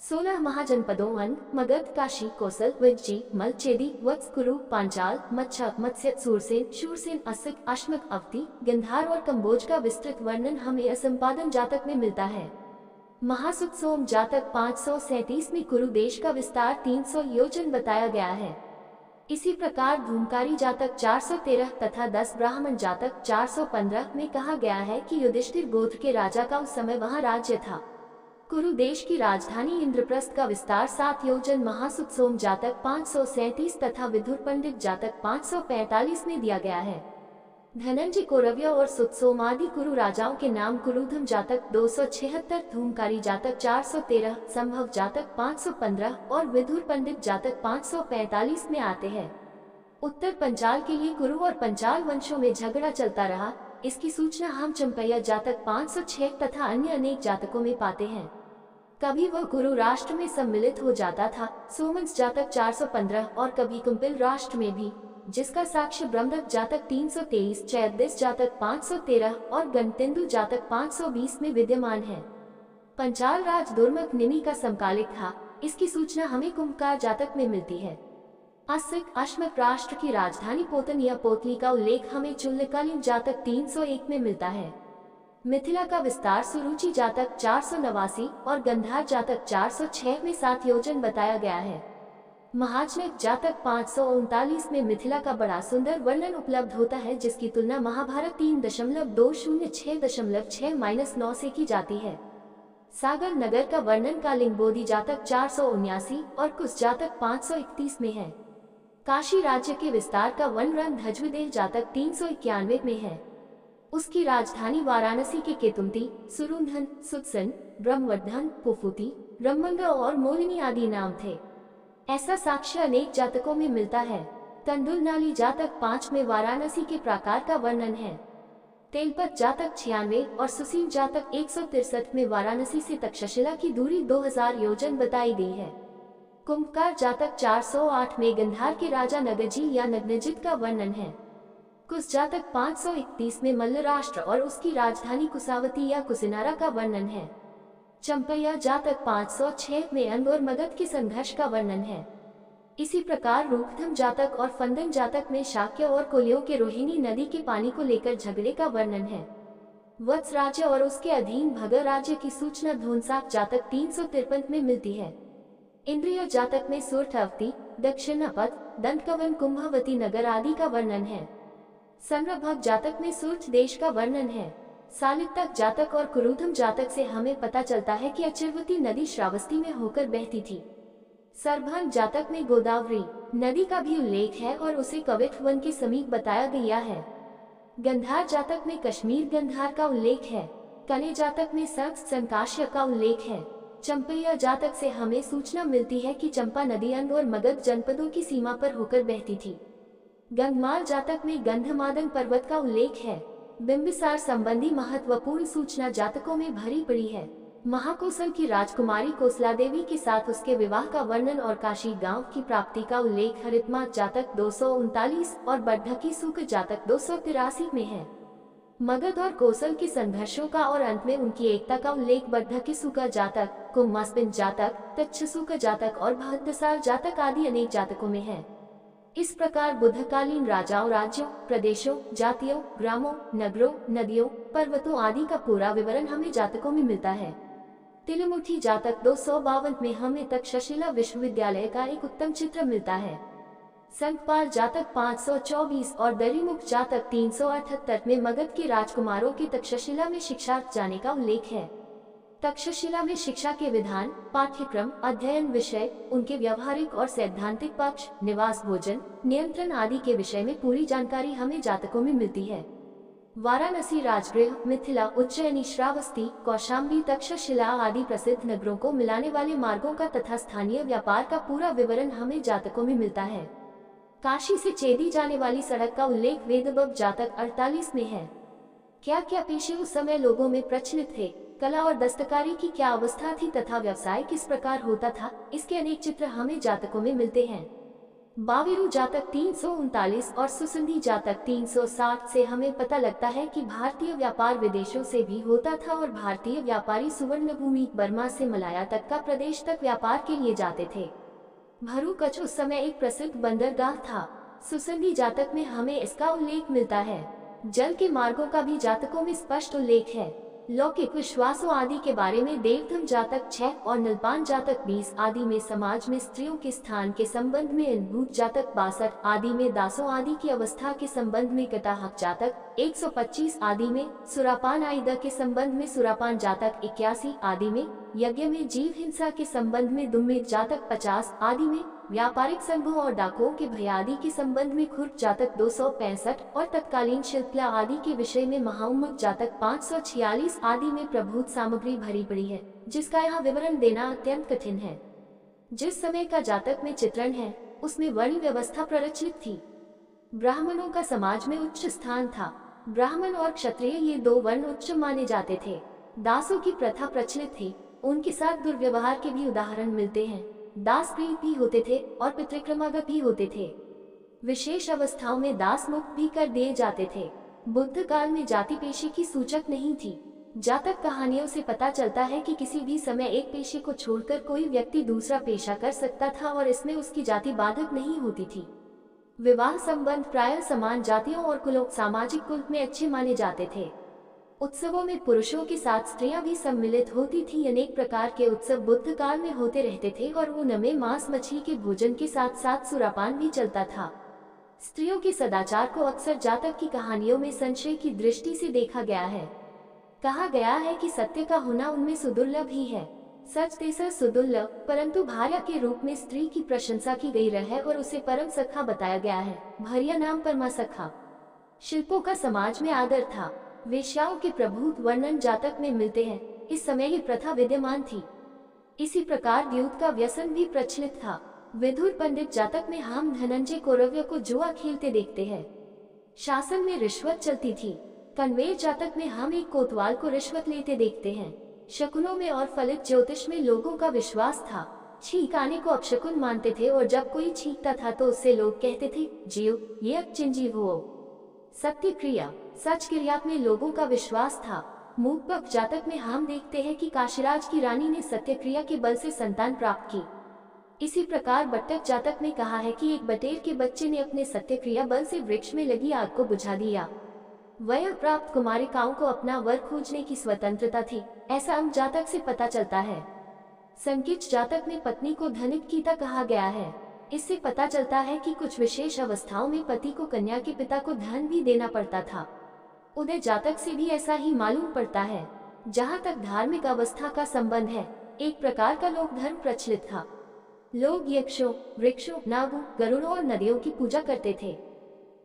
16 महाजनपदों अंग, मगध, काशी, कोसल, विज्जी, मलचेदी, वत्स, कुरु, पांचाल, मच्छा, मत्स्य, सूरसेन, शूरसेन, अस्सक, अश्मक, अवती, गंधार और कम्बोज का विस्तृत वर्णन हमें असंपादन जातक में मिलता है। महासुत्सोम जातक 537 में कुरु देश का विस्तार 300 योजन बताया गया है। इसी प्रकार धूमकारी जातक 413 तथा 10 ब्राह्मण जातक 415 में कहा गया है कि युधिष्ठिर गोत्र के राजा का उस समय वहां राज्य था। कुरु देश की राजधानी इंद्रप्रस्थ का विस्तार 7 योजन महासुत्सोम जातक 537 तथा विदुर पंडित जातक 545 में दिया गया है। धनंजय, कौरव्य और सुत्सोम आदि कुरु राजाओं के नाम कुरुधम जातक 276, धूमकारी जातक 413, संभव जातक 515 और विदुर पंडित जातक 545 में आते हैं। उत्तर पंचाल के लिए कुरु और पंचाल वंशों में झगड़ा चलता रहा, इसकी सूचना हम चंपैया जातक 506 तथा अन्य अनेक जातकों में पाते हैं। कभी वह कुरु राष्ट्र में सम्मिलित हो जाता था, सोमंस जातक 415 और कभी कुंपिल राष्ट्र में भी, जिसका साक्ष्य ब्रह्मदत्त जातक 323, चैदिस जातक 513 और गणतेन्दु जातक 520 में विद्यमान है। पंचाल राज दुर्मुख निमि का समकालिक था, इसकी सूचना हमें कुंभकार जातक में मिलती है। अस्सक, अश्मक राष्ट्र की राजधानी पोतन या पोतली का उल्लेख हमें चुल्लकालीन जातक 301 में मिलता है। मिथिला का विस्तार सुरुचि जातक 489 और गंधार जातक 406 में 7 योजन बताया गया है। महाजनक जातक 539 में मिथिला का बड़ा सुंदर वर्णन उपलब्ध होता है, जिसकी तुलना महाभारत 3.206.6-9 से की जाती है। सागर नगर का वर्णन कालिंग बोधि जातक 479 और कुश जातक 531 में है। काशी राज्य के विस्तार का वर्णन ध्वजविदेह जातक 391 में है। उसकी राजधानी वाराणसी के केतुमती, सुरुंधन, सुदसन, ब्रह्मवर्धन, पुफुती, ब्रह्मंगा और मोहिनी आदि नाम थे। ऐसा साक्ष्य अनेक जातकों में मिलता है। तंदुल नाली जातक 5 में वाराणसी के प्राकार का वर्णन है। तेलपत जातक 96 और सुसीम जातक 163 में वाराणसी से तक्षशिला की दूरी 2000 योजन बताई गई है। कुंभकार जातक 408 में गंधार के राजा नगजी या नग्नजित का वर्णन है। कुश जातक 531 में मल्लराष्ट्र और उसकी राजधानी कुसावती या कुसिनारा का वर्णन है। चंपैया जातक 506 में अंग और मगध के संघर्ष का वर्णन है। इसी प्रकार रूपधम जातक और फंदन जातक में शाक्य और कोलियों के रोहिणी नदी के पानी को लेकर झगड़े का वर्णन है। वत्स राज्य और उसके अधीन भगर राज्य की सूचना धोनसाक जातक 353 में मिलती है। इंद्रिय जातक में सूर्ठवती, दक्षिणापथ, दंतकवन, कुंभवती नगर आदि का वर्णन है। संरभक जातक में सूर्च देश का वर्णन है। सालितक जातक और कुरुधम जातक से हमें पता चलता है कि अचिरवती नदी श्रावस्ती में होकर बहती थी। सरभंग जातक में गोदावरी नदी का भी उल्लेख है और उसे कविठ वन के समीप बताया गया है। गंधार जातक में कश्मीर गंधार का उल्लेख है। कने जातक में सक्स संकाश्य का उल्लेख है। चंपैया जातक से हमें सूचना मिलती है कि चंपा नदी अंग और मगध जनपदों की सीमा पर होकर बहती थी। गंगमाल जातक में गंधमादन पर्वत का उल्लेख है। बिंबिसार संबंधी महत्वपूर्ण सूचना जातकों में भरी पड़ी है। महाकोसल की राजकुमारी कोसला देवी के साथ उसके विवाह का वर्णन और काशी गांव की प्राप्ति का उल्लेख हरितमा जातक 239 और बड्ढकी सुक जातक 283 में है। मगध और कोसल के संघर्षों का और अंत में उनकी एकता का उल्लेख बड्ढकी सुका जातक, कुम्मास्पिन जातक, तक्षसुका जातक और भद्रसार जातक आदि अनेक जातकों में है। इस प्रकार बुद्धकालीन राजाओं, राज्यों, प्रदेशों, जातियों, ग्रामों, नगरों, नदियों, पर्वतों आदि का पूरा विवरण हमें जातकों में मिलता है। तिलमुठी जातक 252 में हमें तक्षशिला विश्वविद्यालय का एक उत्तम चित्र मिलता है। संकपाल जातक 524 और दरिमुख जातक 378 में मगध के राजकुमारों के तक्षशिला में शिक्षार्थ जाने का उल्लेख है। तक्षशिला में शिक्षा के विधान, पाठ्यक्रम, अध्ययन विषय, उनके व्यवहारिक और सैद्धांतिक पक्ष, निवास, भोजन, नियंत्रण आदि के विषय में पूरी जानकारी हमें जातकों में मिलती है। वाराणसी, राजगृह, मिथिला, उज्जैनी, श्रावस्ती, कौशाम्बी, तक्षशिला आदि प्रसिद्ध नगरों को मिलाने वाले मार्गों का तथा स्थानीय व्यापार का पूरा विवरण हमें जातकों में मिलता है। काशी से चेदी जाने वाली सड़क का उल्लेख वेदबब जातक 48 में है। क्या क्या पेशे उस समय लोगों में प्रचलित थे, कला और दस्तकारी की क्या अवस्था थी तथा व्यवसाय किस प्रकार होता था, इसके अनेक चित्र हमें जातकों में मिलते हैं। बाविरु जातक 339 और सुसंधी जातक 360 से हमें पता लगता है कि भारतीय व्यापार विदेशों से भी होता था और भारतीय व्यापारी सुवर्ण भूमि बर्मा से मलाया तक का प्रदेश तक व्यापार के लिए जाते थे। भरूकच उस समय एक प्रसिद्ध बंदरगाह था। सुसंधी जातक में हमें इसका उल्लेख मिलता है। जल के मार्गों का भी जातकों में स्पष्ट उल्लेख है। लौकिक विश्वासों आदि के बारे में देवधम जातक 6 और नलपान जातक 20 आदि में समाज में स्त्रियों के स्थान के संबंध में अनुभूत जातक 62 आदि में दासों आदि की अवस्था के संबंध में कटाहक जातक 125 आदि में सुरापान आइदा के संबंध में सुरापान जातक 81 आदि में यज्ञ में जीव हिंसा के संबंध में दुम्मेद जातक 50 आदि में व्यापारिक संघों और डाकुओं के भय आदि के संबंध में खुर्द जातक 265 और तत्कालीन शिल्पकला आदि के विषय में महाउम्मक जातक 546 आदि में प्रभूत सामग्री भरी पड़ी है, जिसका यहाँ विवरण देना अत्यंत कठिन है। जिस समय का जातक में चित्रण है उसमें वर्ण व्यवस्था प्रचलित थी। ब्राह्मणों का समाज में उच्च स्थान था। ब्राह्मण और क्षत्रिय ये दो वर्ण उच्च माने जाते थे। दासों की प्रथा प्रचलित थी। उनके साथ दुर्व्यवहार के भी उदाहरण मिलते हैं। दास प्रीत भी होते थे और पितृक्रमागत भी होते थे। विशेष अवस्थाओं में दास मुक्त भी कर दिए जाते थे। बुद्ध काल में जाति पेशे की सूचक नहीं थी। जातक कहानियों से पता चलता है कि किसी भी समय एक पेशे को छोड़कर कोई व्यक्ति दूसरा पेशा कर सकता था और इसमें उसकी जाति बाधक नहीं होती थी। विवाह संबंध प्रायः समान जातियों और कुलों सामाजिक कुल में अच्छे माने जाते थे। उत्सवों में पुरुषों के साथ स्त्रियां भी सम्मिलित होती थीं। अनेक प्रकार के उत्सव बुद्ध काल में होते रहते थे और उनमें मांस मछली के भोजन के साथ साथ सुरापान भी चलता था। स्त्रियों के सदाचार को अक्सर जातक की कहानियों में संशय की दृष्टि से देखा गया है। कहा गया है कि सत्य का होना उनमें सुदुर्लभ ही है। सच तेसर सुदुर्लभ, परंतु भार्या के रूप में स्त्री की प्रशंसा की गई है और उसे परम सखा बताया गया है। भार्या नाम परमा सखा। शिल्पों का समाज में आदर था। वेश्याओं के प्रभुत्व वर्णन जातक में मिलते हैं। इस समय ये प्रथा विद्यमान थी। इसी प्रकार द्यूत का व्यसन भी प्रचलित था। विदुर पंडित जातक में हम धनंजय कौरव्य को जुआ खेलते देखते हैं। शासन में रिश्वत चलती थी। कन्वेर जातक में हम एक कोतवाल को रिश्वत लेते देखते हैं। शकुनों में और फलित ज्योतिष में लोगों का विश्वास था। छींक आने को अपशकुन मानते थे और जब कोई छींकता था तो उससे लोग कहते थे, जीव ये अब चिंजीव हो। सत्य क्रिया सच क्रिया में लोगों का विश्वास था। मूकबक जातक में हम देखते हैं कि काशीराज की रानी ने सत्य क्रिया के बल से संतान प्राप्त की। इसी प्रकार बट्टक जातक में कहा है कि एक बटेर के बच्चे ने अपने सत्य क्रिया बल से वृक्ष में लगी आग को बुझा दिया। वयं प्राप्त कुमारिकाओं को अपना वर खोजने की स्वतंत्रता थी, ऐसा अंग जातक से पता चलता है। संकिच जातक में पत्नी को धनिक कीता कहा गया है। इससे पता चलता है कि कुछ विशेष अवस्थाओं में पति को कन्या के पिता को धन भी देना पड़ता था। उदय जातक से भी ऐसा ही मालूम पड़ता है। जहाँ तक धार्मिक अवस्था का संबंध है, एक प्रकार का लोक धर्म प्रचलित था। लोग यक्षों, वृक्षों, नागों, गरुड़ों और नदियों की पूजा करते थे।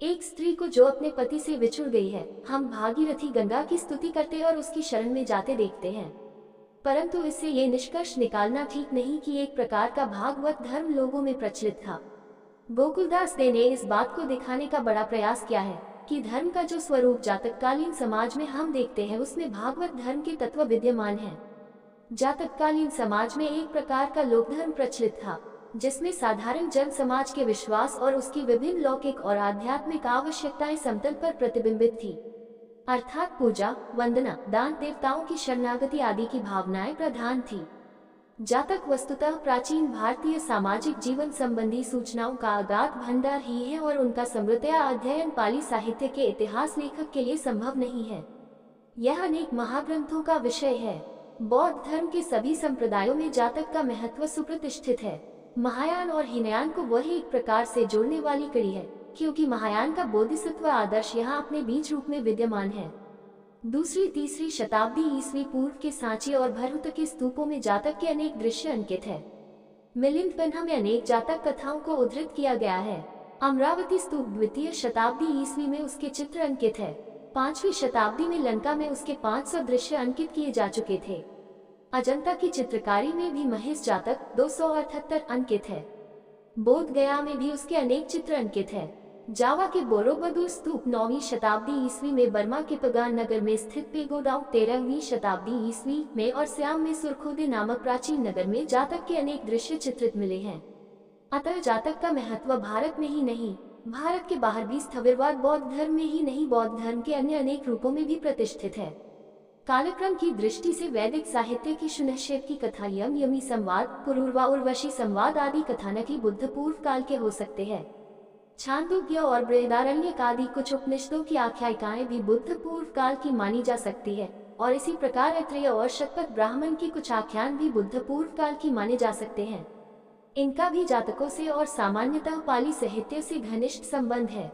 एक स्त्री को जो अपने पति से विछुड़ गई है, हम भागीरथी गंगा की स्तुति करते और उसकी शरण में जाते देखते हैं। परंतु इससे ये निष्कर्ष निकालना ठीक नहीं कि एक प्रकार का भागवत धर्म लोगों में प्रचलित था। गोकुलदास ने इस बात को दिखाने का बड़ा प्रयास किया है कि धर्म का जो स्वरूप जातककालीन समाज में हम देखते हैं उसमें भागवत धर्म के तत्व विद्यमान हैं। जातककालीन समाज में एक प्रकार का लोक धर्म प्रचलित था, जिसमें साधारण जन समाज के विश्वास और उसकी विभिन्न लौकिक और आध्यात्मिक आवश्यकताएं समतल पर प्रतिबिंबित थी। अर्थात पूजा, वंदना, दान, देवताओं की शरणागति आदि की भावनाएं प्रधान थी। जातक वस्तुतः प्राचीन भारतीय सामाजिक जीवन संबंधी सूचनाओं का अगाध भंडार ही है और उनका समृद्धया अध्ययन पाली साहित्य के इतिहास लेखक के लिए संभव नहीं है। यह अनेक महाग्रंथों का विषय है। बौद्ध धर्म के सभी संप्रदायों में जातक का महत्व सुप्रतिष्ठित है। महायान और हीनयान को वह एक प्रकार से जोड़ने वाली कड़ी है, क्योंकि महायान का बोधिसत्व आदर्श यहाँ अपने बीज रूप में विद्यमान है। दूसरी तीसरी शताब्दी ईस्वी पूर्व के सांची और भरहुत के स्तूपों में जातक के अनेक दृश्य अंकित है। मिलिंद पन्हा में अनेक जातक कथाओं को उद्धृत किया गया है। अमरावती स्तूप द्वितीय शताब्दी ईस्वी में उसके चित्र अंकित है। 5वीं शताब्दी में लंका में उसके 500 दृश्य अंकित किए जा चुके थे। अजंता की चित्रकारी में भी महेश जातक 278 अंकित है। बोध गया में भी उसके अनेक चित्र अंकित है। जावा के बोरोबदुर स्तूप 9वीं शताब्दी ईस्वी में, बर्मा के पगान नगर में स्थित पेगोडाउ 13वीं शताब्दी ईस्वी में और श्याम में सुरखोदे नामक प्राचीन नगर में जातक के अनेक दृश्य चित्रित मिले हैं। अतः जातक का महत्व भारत में ही नहीं, भारत के बाहर भी स्थविरवाद बौद्ध धर्म में ही नहीं, बौद्ध धर्म के अन्य अनेक रूपों में भी प्रतिष्ठित है। कालक्रम की दृष्टि से वैदिक साहित्य की शुनश्चेप की कथा, यम यमी संवाद, पुरूरवा उर्वशी संवाद आदि कथानक ही बुद्ध पूर्व काल के हो सकते हैं। छांदोग्य और बृहदारण्यक आदि कुछ उपनिषदों की आख्यायिकाएं भी बुद्ध पूर्व काल की मानी जा सकती है, और इसी प्रकार ऐत्रेय और शतपथ ब्राह्मण की कुछ आख्यान भी बुद्ध पूर्व काल की माने जा सकते हैं। इनका भी जातकों से और सामान्यतः पाली साहित्य से घनिष्ठ संबंध है।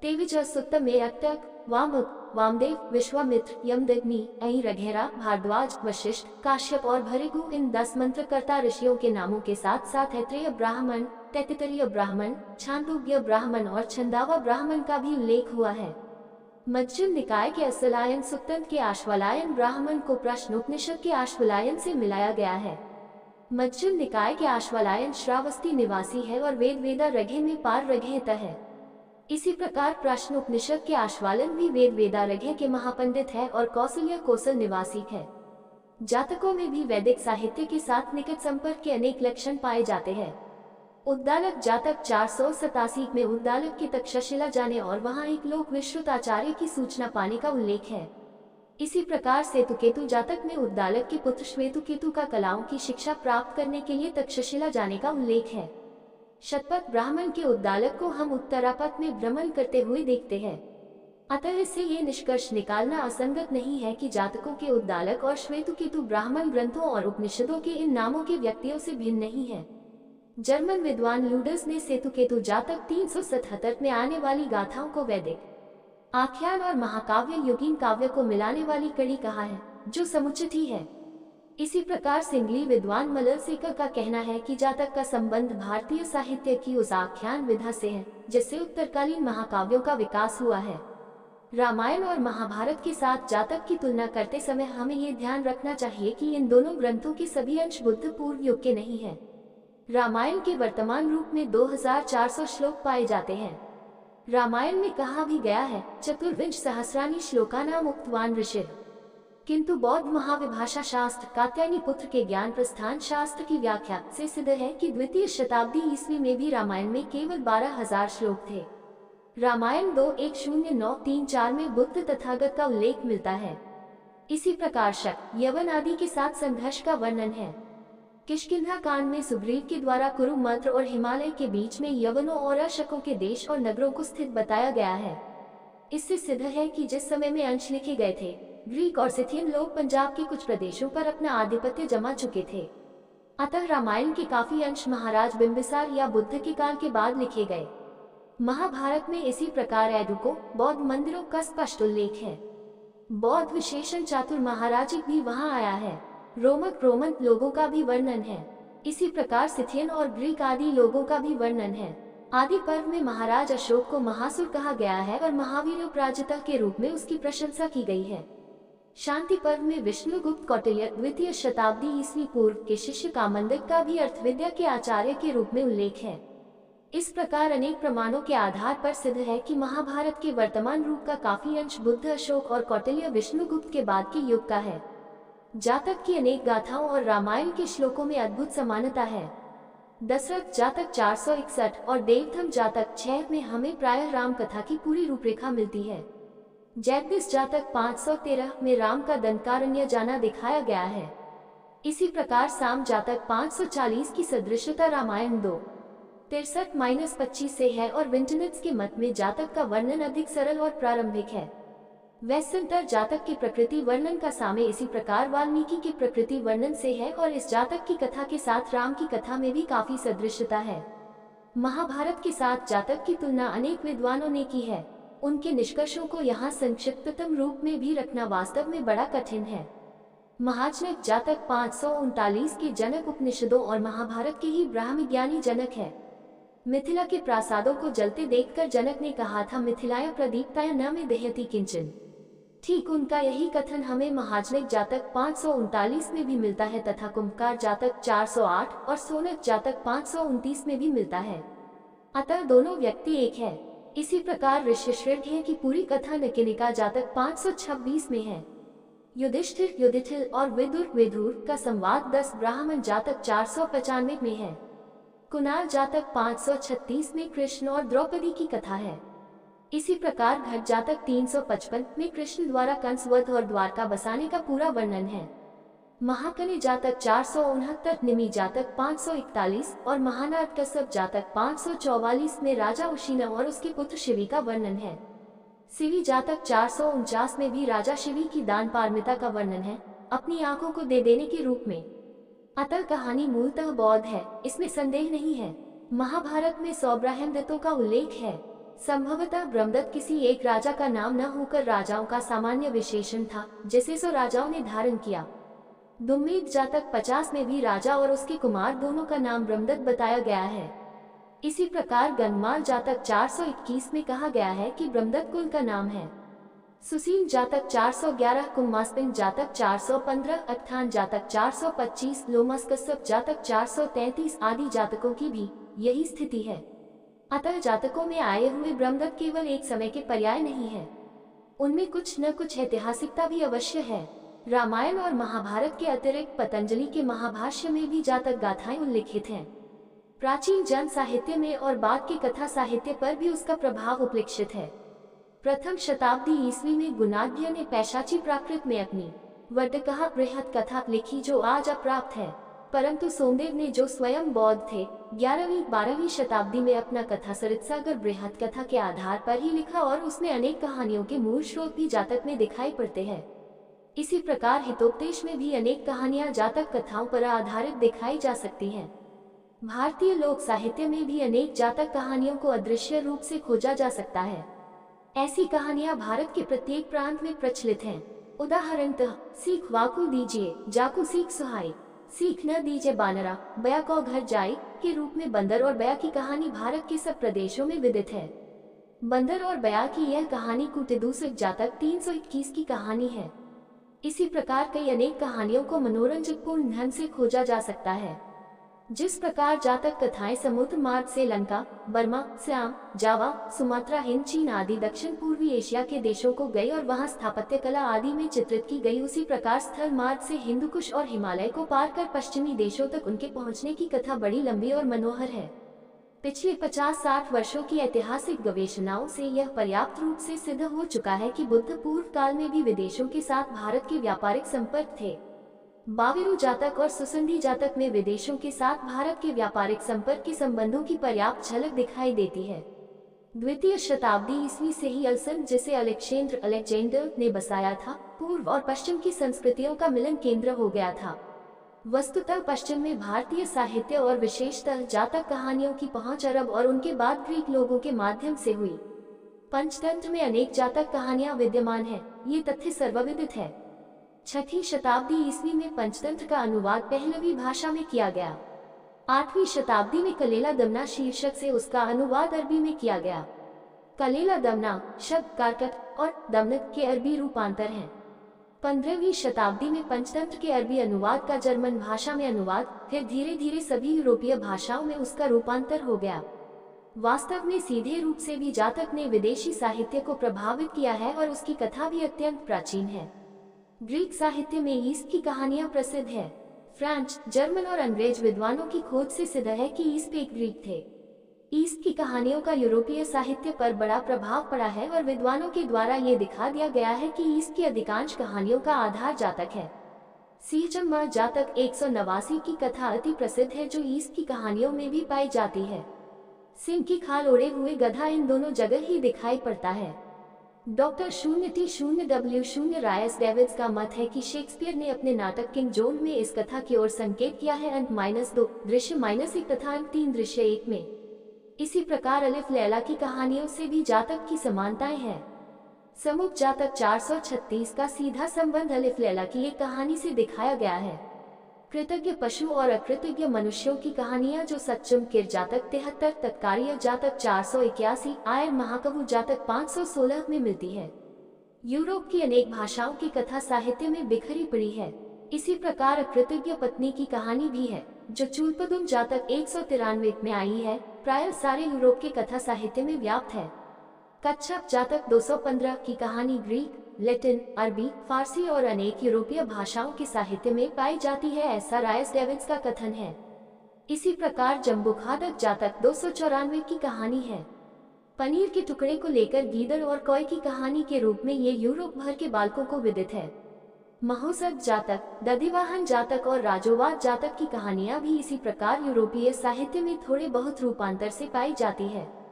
तेविज सुत्त में अट्टक, वामुक, वामदेव, विश्वामित्र, यमदग्नि, अहि रघेरा, भारद्वाज, वशिष्ठ, काश्यप और भृगु इन 10 मंत्रकर्ता ऋषियों के नामों के साथ साथ ऐत्रेय ब्राह्मण, तैत्तिरीय ब्राह्मण, छांदोग्य ब्राह्मण और छंदावा ब्राह्मण का भी उल्लेख हुआ है। मज्जन निकाय के असलायन सुक्तंत के आश्वलायन ब्राह्मण को प्रश्नोपनिषद के आश्वलायन से मिलाया गया है। मज्जन निकाय के आश्वलायन श्रावस्ती निवासी है और वेद वेदा रघे में पार रघेत है। इसी प्रकार प्रश्नोपनिषद के आश्वालन भी वेद वेदा रघे के महापंडित है और कौशल्य कोसल निवासी है। जातकों में भी वैदिक साहित्य के साथ निकट संपर्क के अनेक लक्षण पाए जाते हैं। उद्दालक जातक 487 में उद्दालक की तक्षशिला जाने और वहां एक लोक विश्रुत आचार्य की सूचना पाने का उल्लेख है। इसी प्रकार सेतुकेतु जातक में उद्दालक के पुत्र श्वेतुकेतु का कलाओं की शिक्षा प्राप्त करने के लिए तक्षशिला जाने का उल्लेख है। शतपथ ब्राह्मण के उद्दालक को हम उत्तरापथ में भ्रमण करते हुए देखते हैं। अतः इससे ये निष्कर्ष निकालना असंगत नहीं है कि जातकों के उद्दालक और श्वेतुकेतु ब्राह्मण ग्रंथों और उपनिषदों के इन नामों के व्यक्तियों से भिन्न नहीं है। जर्मन विद्वान लूडर्स ने सेतुकेतु जातक 377 में आने वाली गाथाओं को वैदिक आख्यान और महाकाव्य युगीन काव्य को मिलाने वाली कड़ी कहा है, जो समुचित ही है। इसी प्रकार सिंगली विद्वान मलरसेकर का कहना है कि जातक का संबंध भारतीय साहित्य की उस आख्यान विधा से है जिससे उत्तरकालीन महाकाव्यों का विकास हुआ है। रामायण और महाभारत के साथ जातक की तुलना करते समय हमें ये ध्यान रखना चाहिए कि इन दोनों ग्रंथों के सभी अंश बुद्ध पूर्व युग के नहीं हैं। रामायण के वर्तमान रूप में 2400 श्लोक पाए जाते हैं। रामायण में कहा भी गया है, चतुर्विंश सहस्राणि श्लोकानाम उक्तवान ऋषिः। किंतु बौद्ध महाविभाषा शास्त्र कात्यायनी पुत्र के ज्ञान प्रस्थान शास्त्र की व्याख्या से सिद्ध है कि द्वितीय शताब्दी ईस्वी में भी रामायण में केवल 12,000 श्लोक थे। रामायण 2:10934 में बुद्ध तथागत का उल्लेख मिलता है। इसी प्रकार शक, यवन आदि के साथ संघर्ष का वर्णन है। किष्किंधा कांड में सुग्रीव के द्वारा कुरु मंत्र और हिमालय के बीच में यवनों और अशकों के देश और नगरों को स्थित बताया गया है। इससे सिद्ध है कि जिस समय में अंश लिखे गए थे, ग्रीक और सिथियन लोग पंजाब के कुछ प्रदेशों पर अपना आधिपत्य जमा चुके थे। अतः रामायण के काफी अंश महाराज बिंबिसार या बुद्ध के काल के बाद लिखे गए। महाभारत में इसी प्रकार ऐडुको बौद्ध मंदिरों का स्पष्ट उल्लेख है। बौद्ध विशेषण चातुर महाराजिक भी वहां आया है। रोमन लोगों का भी वर्णन है। इसी प्रकार सिथियन और ग्रीक आदि लोगों का भी वर्णन है। आदि पर्व में महाराज अशोक को महासुर कहा गया है और महावीर प्राजता के रूप में उसकी प्रशंसा की गई है। शांति पर्व में विष्णुगुप्त कौटिल्य द्वितीय शताब्दी ईस्वी पूर्व के शिष्य कामंदक का भी अर्थविद्या के आचार्य के रूप में उल्लेख है। इस प्रकार अनेक प्रमाणों के आधार पर सिद्ध है कि महाभारत के वर्तमान रूप का काफी अंश बुद्ध, अशोक और कौटिल्य विष्णुगुप्त के बाद के युग का है। जातक की अनेक गाथाओं और रामायण के श्लोकों में अद्भुत समानता है। दशरथ जातक 461 और देवथम जातक 6 में हमें प्रायः राम कथा की पूरी रूपरेखा मिलती है। जैगदीश जातक 513 में राम का दंडकारण्य जाना दिखाया गया है। इसी प्रकार साम जातक 540 की सदृशता रामायण 2:63-25 से है और विंटनिट्स के मत में जातक का वर्णन अधिक सरल और प्रारंभिक है। वैश्यंतर जातक के प्रकृति वर्णन का साम्य इसी प्रकार वाल्मीकि के प्रकृति वर्णन से है और इस जातक की कथा के साथ राम की कथा में भी काफी सदृशता है। महाभारत के साथ जातक की तुलना अनेक विद्वानों ने की है। उनके निष्कर्षों को यहाँ संक्षिप्ततम रूप में भी रखना वास्तव में बड़ा कठिन है। महाजनक जातक 539 के जनक उपनिषदों और महाभारत के ही ब्राह्मी ज्ञानी जनक है। मिथिला के प्रासादों को जलते देखकर जनक ने कहा था, मिथिलाया प्रदीप्ताया न में दह्यति किंचन। ठीक उनका यही कथन हमें महाजनक जातक 539 में भी मिलता है तथा कुंभकार जातक 408 और सोनक जातक 529 में भी मिलता है। अतः दोनों व्यक्ति एक है। इसी प्रकार ऋष्यशृंग की पूरी कथा नकिनिका जातक 526 में है। युधिष्ठिर युधिष्ठिर और विदुर का संवाद 10 ब्राह्मण जातक 495 में है। कुणाल जातक 536 में कृष्ण और द्रौपदी की कथा है। इसी प्रकार घट जातक 355 में कृष्ण द्वारा कंसवध और द्वारका बसाने का पूरा वर्णन है। महाकनि जातक 469, निमि जातक 541 और महानाद कसब जातक 544 में राजा उशीना और उसके पुत्र शिवी का वर्णन है। शिवी जातक 449 में भी राजा शिवी की दान पारमिता का वर्णन है, अपनी आंखों को दे देने के रूप में। अतः कहानी मूलतः बौद्ध है, इसमें संदेह नहीं है। महाभारत में 100 ब्रह्मदत्तों का उल्लेख है। संभवतः ब्रह्मदत्त किसी एक राजा का नाम न होकर राजाओं का सामान्य विशेषण था, जिसे 100 राजाओं ने धारण किया। दुम्मेद जातक 50 में भी राजा और उसके कुमार दोनों का नाम ब्रह्मदत्त बताया गया है। इसी प्रकार गंगमाल जातक 421 में कहा गया है कि ब्रह्मदत्त कुल का नाम है। सुसील जातक 411, कुमास्पिन जातक 415, अट्ठान जातक 425, लोमस्कसब जातक 433 आदि जातकों की भी यही स्थिति है। अतः जातकों में आए हुए ब्रह्मदत्त केवल एक समय के पर्याय नहीं है, उनमें कुछ न कुछ ऐतिहासिकता भी अवश्य है। रामायण और महाभारत के अतिरिक्त पतंजलि के महाभाष्य में भी जातक गाथाएं उल्लिखित हैं। प्राचीन जन साहित्य में और बाद के कथा साहित्य पर भी उसका प्रभाव उपलक्षित है। प्रथम शताब्दी ईस्वी में गुणाढ्य ने पैशाची प्राकृत में अपनी वटकहा बृहत कथा लिखी जो आज अप्राप्त है, परंतु सोमदेव ने जो स्वयं बौद्ध थे 11वीं-12वीं शताब्दी में अपना कथा सरितसागर बृहत कथा के आधार पर ही लिखा और उसमें अनेक कहानियों के मूल स्रोत भी जातक में दिखाई पड़ते हैं। इसी प्रकार हितोपदेश में भी अनेक कहानियां जातक कथाओं पर आधारित दिखाई जा सकती हैं। भारतीय लोक साहित्य में भी अनेक जातक कहानियों को अदृश्य रूप से खोजा जा सकता है। ऐसी कहानियां भारत के प्रत्येक प्रांत में प्रचलित हैं। उदाहरणतः सीख वाकु दीजिए जाकू सीख सुहाई, सीख न दीजिए बानरा बया को घर जाए के रूप में बंदर और बया की कहानी भारत के सब प्रदेशों में विदित है। बंदर और बया की यह कहानी कुटिदूसक जातक 321 की कहानी है। इसी प्रकार कई अनेक कहानियों को मनोरंजकपूर्ण ढंग से खोजा जा सकता है। जिस प्रकार जातक कथाएं समुद्र मार्ग से लंका, बर्मा, श्याम, जावा, सुमात्रा, हिंद, चीन आदि दक्षिण पूर्वी एशिया के देशों को गई और वहां स्थापत्य कला आदि में चित्रित की गई, उसी प्रकार स्थल मार्ग से हिंदुकुश और हिमालय को पार कर पश्चिमी देशों तक उनके पहुंचने की कथा बड़ी लंबी और मनोहर है। पिछले 50-60 वर्षों की ऐतिहासिक गवेषणाओं से यह पर्याप्त रूप से सिद्ध हो चुका है कि बुद्ध पूर्व काल में भी विदेशों के साथ भारत के व्यापारिक संपर्क थे। बाविरु जातक और सुसंधी जातक में विदेशों के साथ भारत के व्यापारिक संपर्क के संबंधों की पर्याप्त झलक दिखाई देती है। द्वितीय शताब्दी ईस्वी से ही अलसन, जिसे अलेक्जेंडर ने बसाया था, पूर्व और पश्चिम की संस्कृतियों का मिलन केंद्र हो गया था। वस्तुतः पश्चिम में भारतीय साहित्य और विशेषतः जातक कहानियों की पहुंच अरब और उनके बाद ग्रीक लोगों के माध्यम से हुई। पंचतंत्र में अनेक जातक कहानियां विद्यमान हैं, ये तथ्य सर्वविदित है। 6वीं शताब्दी ईस्वी में पंचतंत्र का अनुवाद पहलवी भाषा में किया गया। 8वीं शताब्दी में कलेला दमना शीर्षक से उसका अनुवाद अरबी में किया गया। कलेला दमना शब्द कारकट और दमनक के अरबी रूपांतर हैं। 15वीं शताब्दी में पंचतंत्र के अरबी अनुवाद का जर्मन भाषा में अनुवाद, फिर धीरे धीरे सभी यूरोपीय भाषाओं में उसका रूपांतर हो गया। वास्तव में सीधे रूप से भी जातक ने विदेशी साहित्य को प्रभावित किया है और उसकी कथा भी अत्यंत प्राचीन है। ग्रीक साहित्य में ईस्ट की कहानियां प्रसिद्ध है। फ्रेंच, जर्मन और अंग्रेज विद्वानों की खोज से सिद्ध है कि ईस्ट एक ग्रीक थे। ईस्ट की कहानियों का यूरोपीय साहित्य पर बड़ा प्रभाव पड़ा है और विद्वानों के द्वारा ये दिखा दिया गया है कि ईस्ट की अधिकांश कहानियों का आधार जातक है। सिंहचम्मा जातक 189 की कथा अति प्रसिद्ध है, जो ईस्ट की कहानियों में भी पाई जाती है। सिंह की खाल ओढ़े हुए गधा इन दोनों जगह ही दिखाई पड़ता है। डॉक्टर 0T0W0 रायस डेविड्स का मत है कि शेक्सपियर ने अपने नाटक किंग जॉन में इस कथा की ओर संकेत किया है, अंक -2 दृश्य -1 तथा अंक 3 दृश्य 1 में। इसी प्रकार अलिफ लैला की कहानियों से भी जातक की समानताएं हैं। समुख जातक 436 का सीधा संबंध अलिफ लैला की एक कहानी से दिखाया गया है। कृतज्ञ पशु और अकृतज्ञ मनुष्यों की कहानियां जो सच्चम किर जातक 73, तत्कार्य जातक 481, आयर महाकवु जातक 516 में मिलती है। यूरोप की अनेक भाषाओं की कथा साहित्य में बिखरी पड़ी है। इसी प्रकार अकृतज्ञ पत्नी की कहानी भी है, जो चूलपदुम जातक 193 में आई है, प्रायः सारे यूरोप के कथा साहित्य में व्याप्त है। कच्छप जातक 215 की कहानी ग्रीक, लैटिन, अरबी, फारसी और अनेक यूरोपीय भाषाओं के साहित्य में पाई जाती है, ऐसा रायस डेविड्स का कथन है। इसी प्रकार जम्बूखादक जातक 294 की कहानी है। पनीर के टुकड़े को लेकर गीदड़ और कौए की कहानी के रूप में ये यूरोप भर के बालकों को विदित है। महोसक जातक, दधिवाहन जातक और राजोवाद जातक की कहानियां भी इसी प्रकार यूरोपीय साहित्य में थोड़े बहुत रूपांतर से पाई जाती है।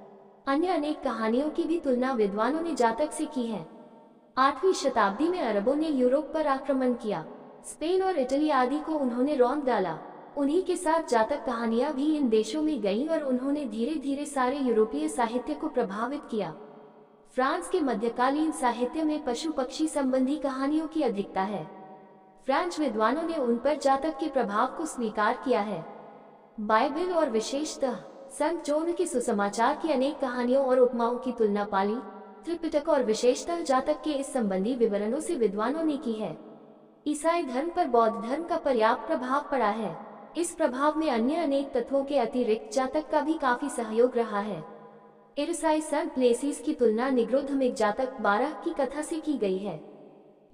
अन्य अनेक कहानियों की भी तुलना विद्वानों ने जातक से की है। 8वीं शताब्दी में अरबों ने यूरोप पर आक्रमण किया। स्पेन और इटली आदि को उन्होंने रौंद डाला। उन्हीं के साथ जातक कहानियां भी इन देशों में गईं और उन्होंने धीरे धीरे सारे यूरोपीय साहित्य को प्रभावित किया। फ्रांस के मध्यकालीन साहित्य में पशु पक्षी संबंधी कहानियों की अधिकता है। फ्रेंच विद्वानों ने उन पर जातक के प्रभाव को स्वीकार किया है। बाइबल और विशेषतः संत जॉन के सुसमाचार की अनेक कहानियों और उपमाओं की तुलना पाली, त्रिपिटक और विशेषतः जातक के इस संबंधी विवरणों से विद्वानों ने की है। ईसाई धर्म पर बौद्ध धर्म का पर्याप्त प्रभाव पड़ा है। इस प्रभाव में अन्य अनेक तत्वों के अतिरिक्त जातक का भी काफी सहयोग रहा है। इरसाई संत प्लेसीज की तुलना निग्रोधमिक जातक 12 की कथा से की गई है।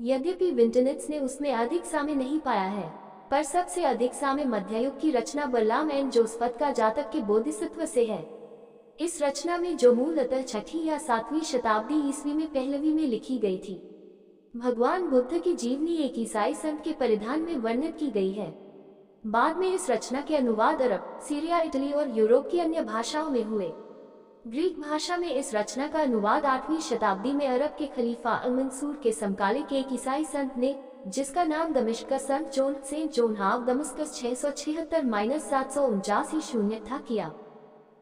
यद्यपि विंटनिट्स ने उसमें अधिक साम्य नहीं पाया है, पर सबसे अधिक साम्य मध्ययुग की रचना बरलाम एंड जोसफत का जातक के बोधिसत्व से है। इस रचना में जो मूलतः 6वीं या 7वीं शताब्दी ईस्वी में पहलवी में लिखी गई थी, भगवान बुद्ध की जीवनी एक ईसाई संत के परिधान में वर्णित की गई है। बाद में इस रचना के अनुवाद अरब, सीरिया, इटली और यूरोप की अन्य भाषाओं में हुए। ग्रीक भाषा में इस रचना का अनुवाद 8वीं शताब्दी में अरब के खलीफा अल-मंसूर के समकालिक एक ईसाई संत ने, जिसका नाम दमिश्क का संत John saint John of Damascus 676-749 था, किया।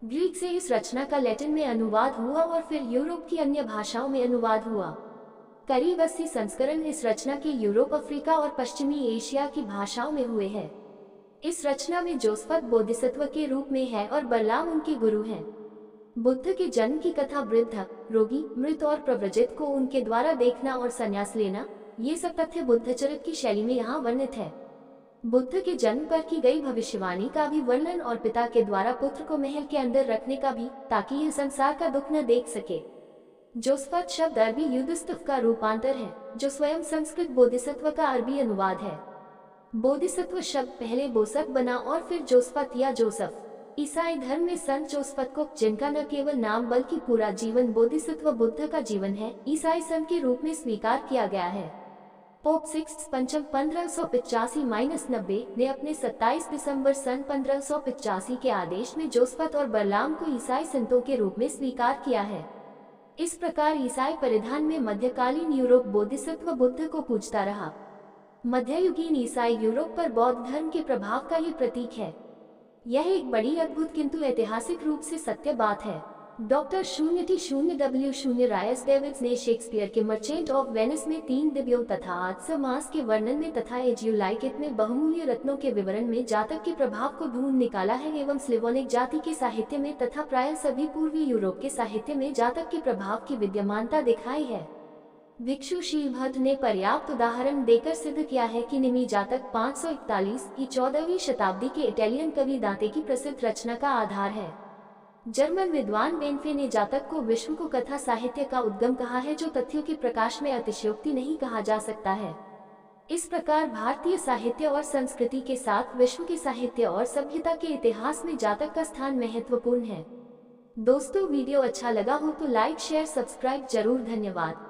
ग्रीक से इस रचना का लैटिन में अनुवाद हुआ और फिर यूरोप की अन्य भाषाओं में अनुवाद हुआ। करीब 80 संस्करण इस रचना के यूरोप, अफ्रीका और पश्चिमी एशिया की भाषाओं में हुए हैं। इस रचना में जोसफत बोधिसत्व के रूप में है और बरलाम उनके गुरु हैं। बुद्ध के जन्म की कथा वृद्ध, रोगी, मृत और प्रव्रजित को उनके द्वारा देखना और संन्यास लेना, ये सब तथ्य बुद्धचरित की शैली में यहाँ वर्णित है। बुद्ध के जन्म पर की गई भविष्यवाणी का भी वर्णन और पिता के द्वारा पुत्र को महल के अंदर रखने का भी, ताकि यह संसार का दुख न देख सके। जोसफत शब्द अरबी युद्धस्तुफ का रूपांतर है, जो स्वयं संस्कृत बोधिसत्व का अरबी अनुवाद है। बोधिसत्व शब्द पहले बोसक बना और फिर जोसफत या जोसफ। ईसाई धर्म में संत जोसफत को, जिनका न केवल नाम बल्कि पूरा जीवन बोधिसत्व बुद्ध का जीवन है, ईसाई संत के रूप में स्वीकार किया गया है। पोप सिक्स पंचम 1585-90 ने अपने 27 दिसंबर सन 1585 के आदेश में जोसफत और बरलाम को ईसाई संतों के रूप में स्वीकार किया है। इस प्रकार ईसाई परिधान में मध्यकालीन यूरोप बोधिसत्व बुद्ध को पूजता रहा। मध्ययुगीन ईसाई यूरोप पर बौद्ध धर्म के प्रभाव का ये प्रतीक है। यह एक बड़ी अद्भुत किंतु ऐतिहासिक रूप से सत्य बात है। डॉक्टर 0T0W0 रायस डेविड्स ने शेक्सपियर के मर्चेंट ऑफ वेनिस में 3 दिव्यों तथा आत्स मास के वर्णन में तथा एज यू लाइक इट में बहुमूल्य रत्नों के विवरण में जातक के प्रभाव को ढूंढ निकाला है एवं स्लिवोनिक जाति के साहित्य में तथा प्रायः सभी पूर्वी यूरोप के साहित्य में जातक के प्रभाव की विद्यमानता दिखाई है। भिक्षु शीलभद्र ने पर्याप्त उदाहरण देकर सिद्ध किया है कि निमी जातक 541 की 14वीं शताब्दी के इटालियन कवि दांते की प्रसिद्ध रचना का आधार है। जर्मन विद्वान बेनफे ने जातक को विश्व को कथा साहित्य का उद्गम कहा है, जो तथ्यों के प्रकाश में अतिशयोक्ति नहीं कहा जा सकता है। इस प्रकार भारतीय साहित्य और संस्कृति के साथ विश्व के साहित्य और सभ्यता के इतिहास में जातक का स्थान महत्वपूर्ण है। दोस्तों, वीडियो अच्छा लगा हो तो लाइक शेयर सब्सक्राइब जरूर। धन्यवाद।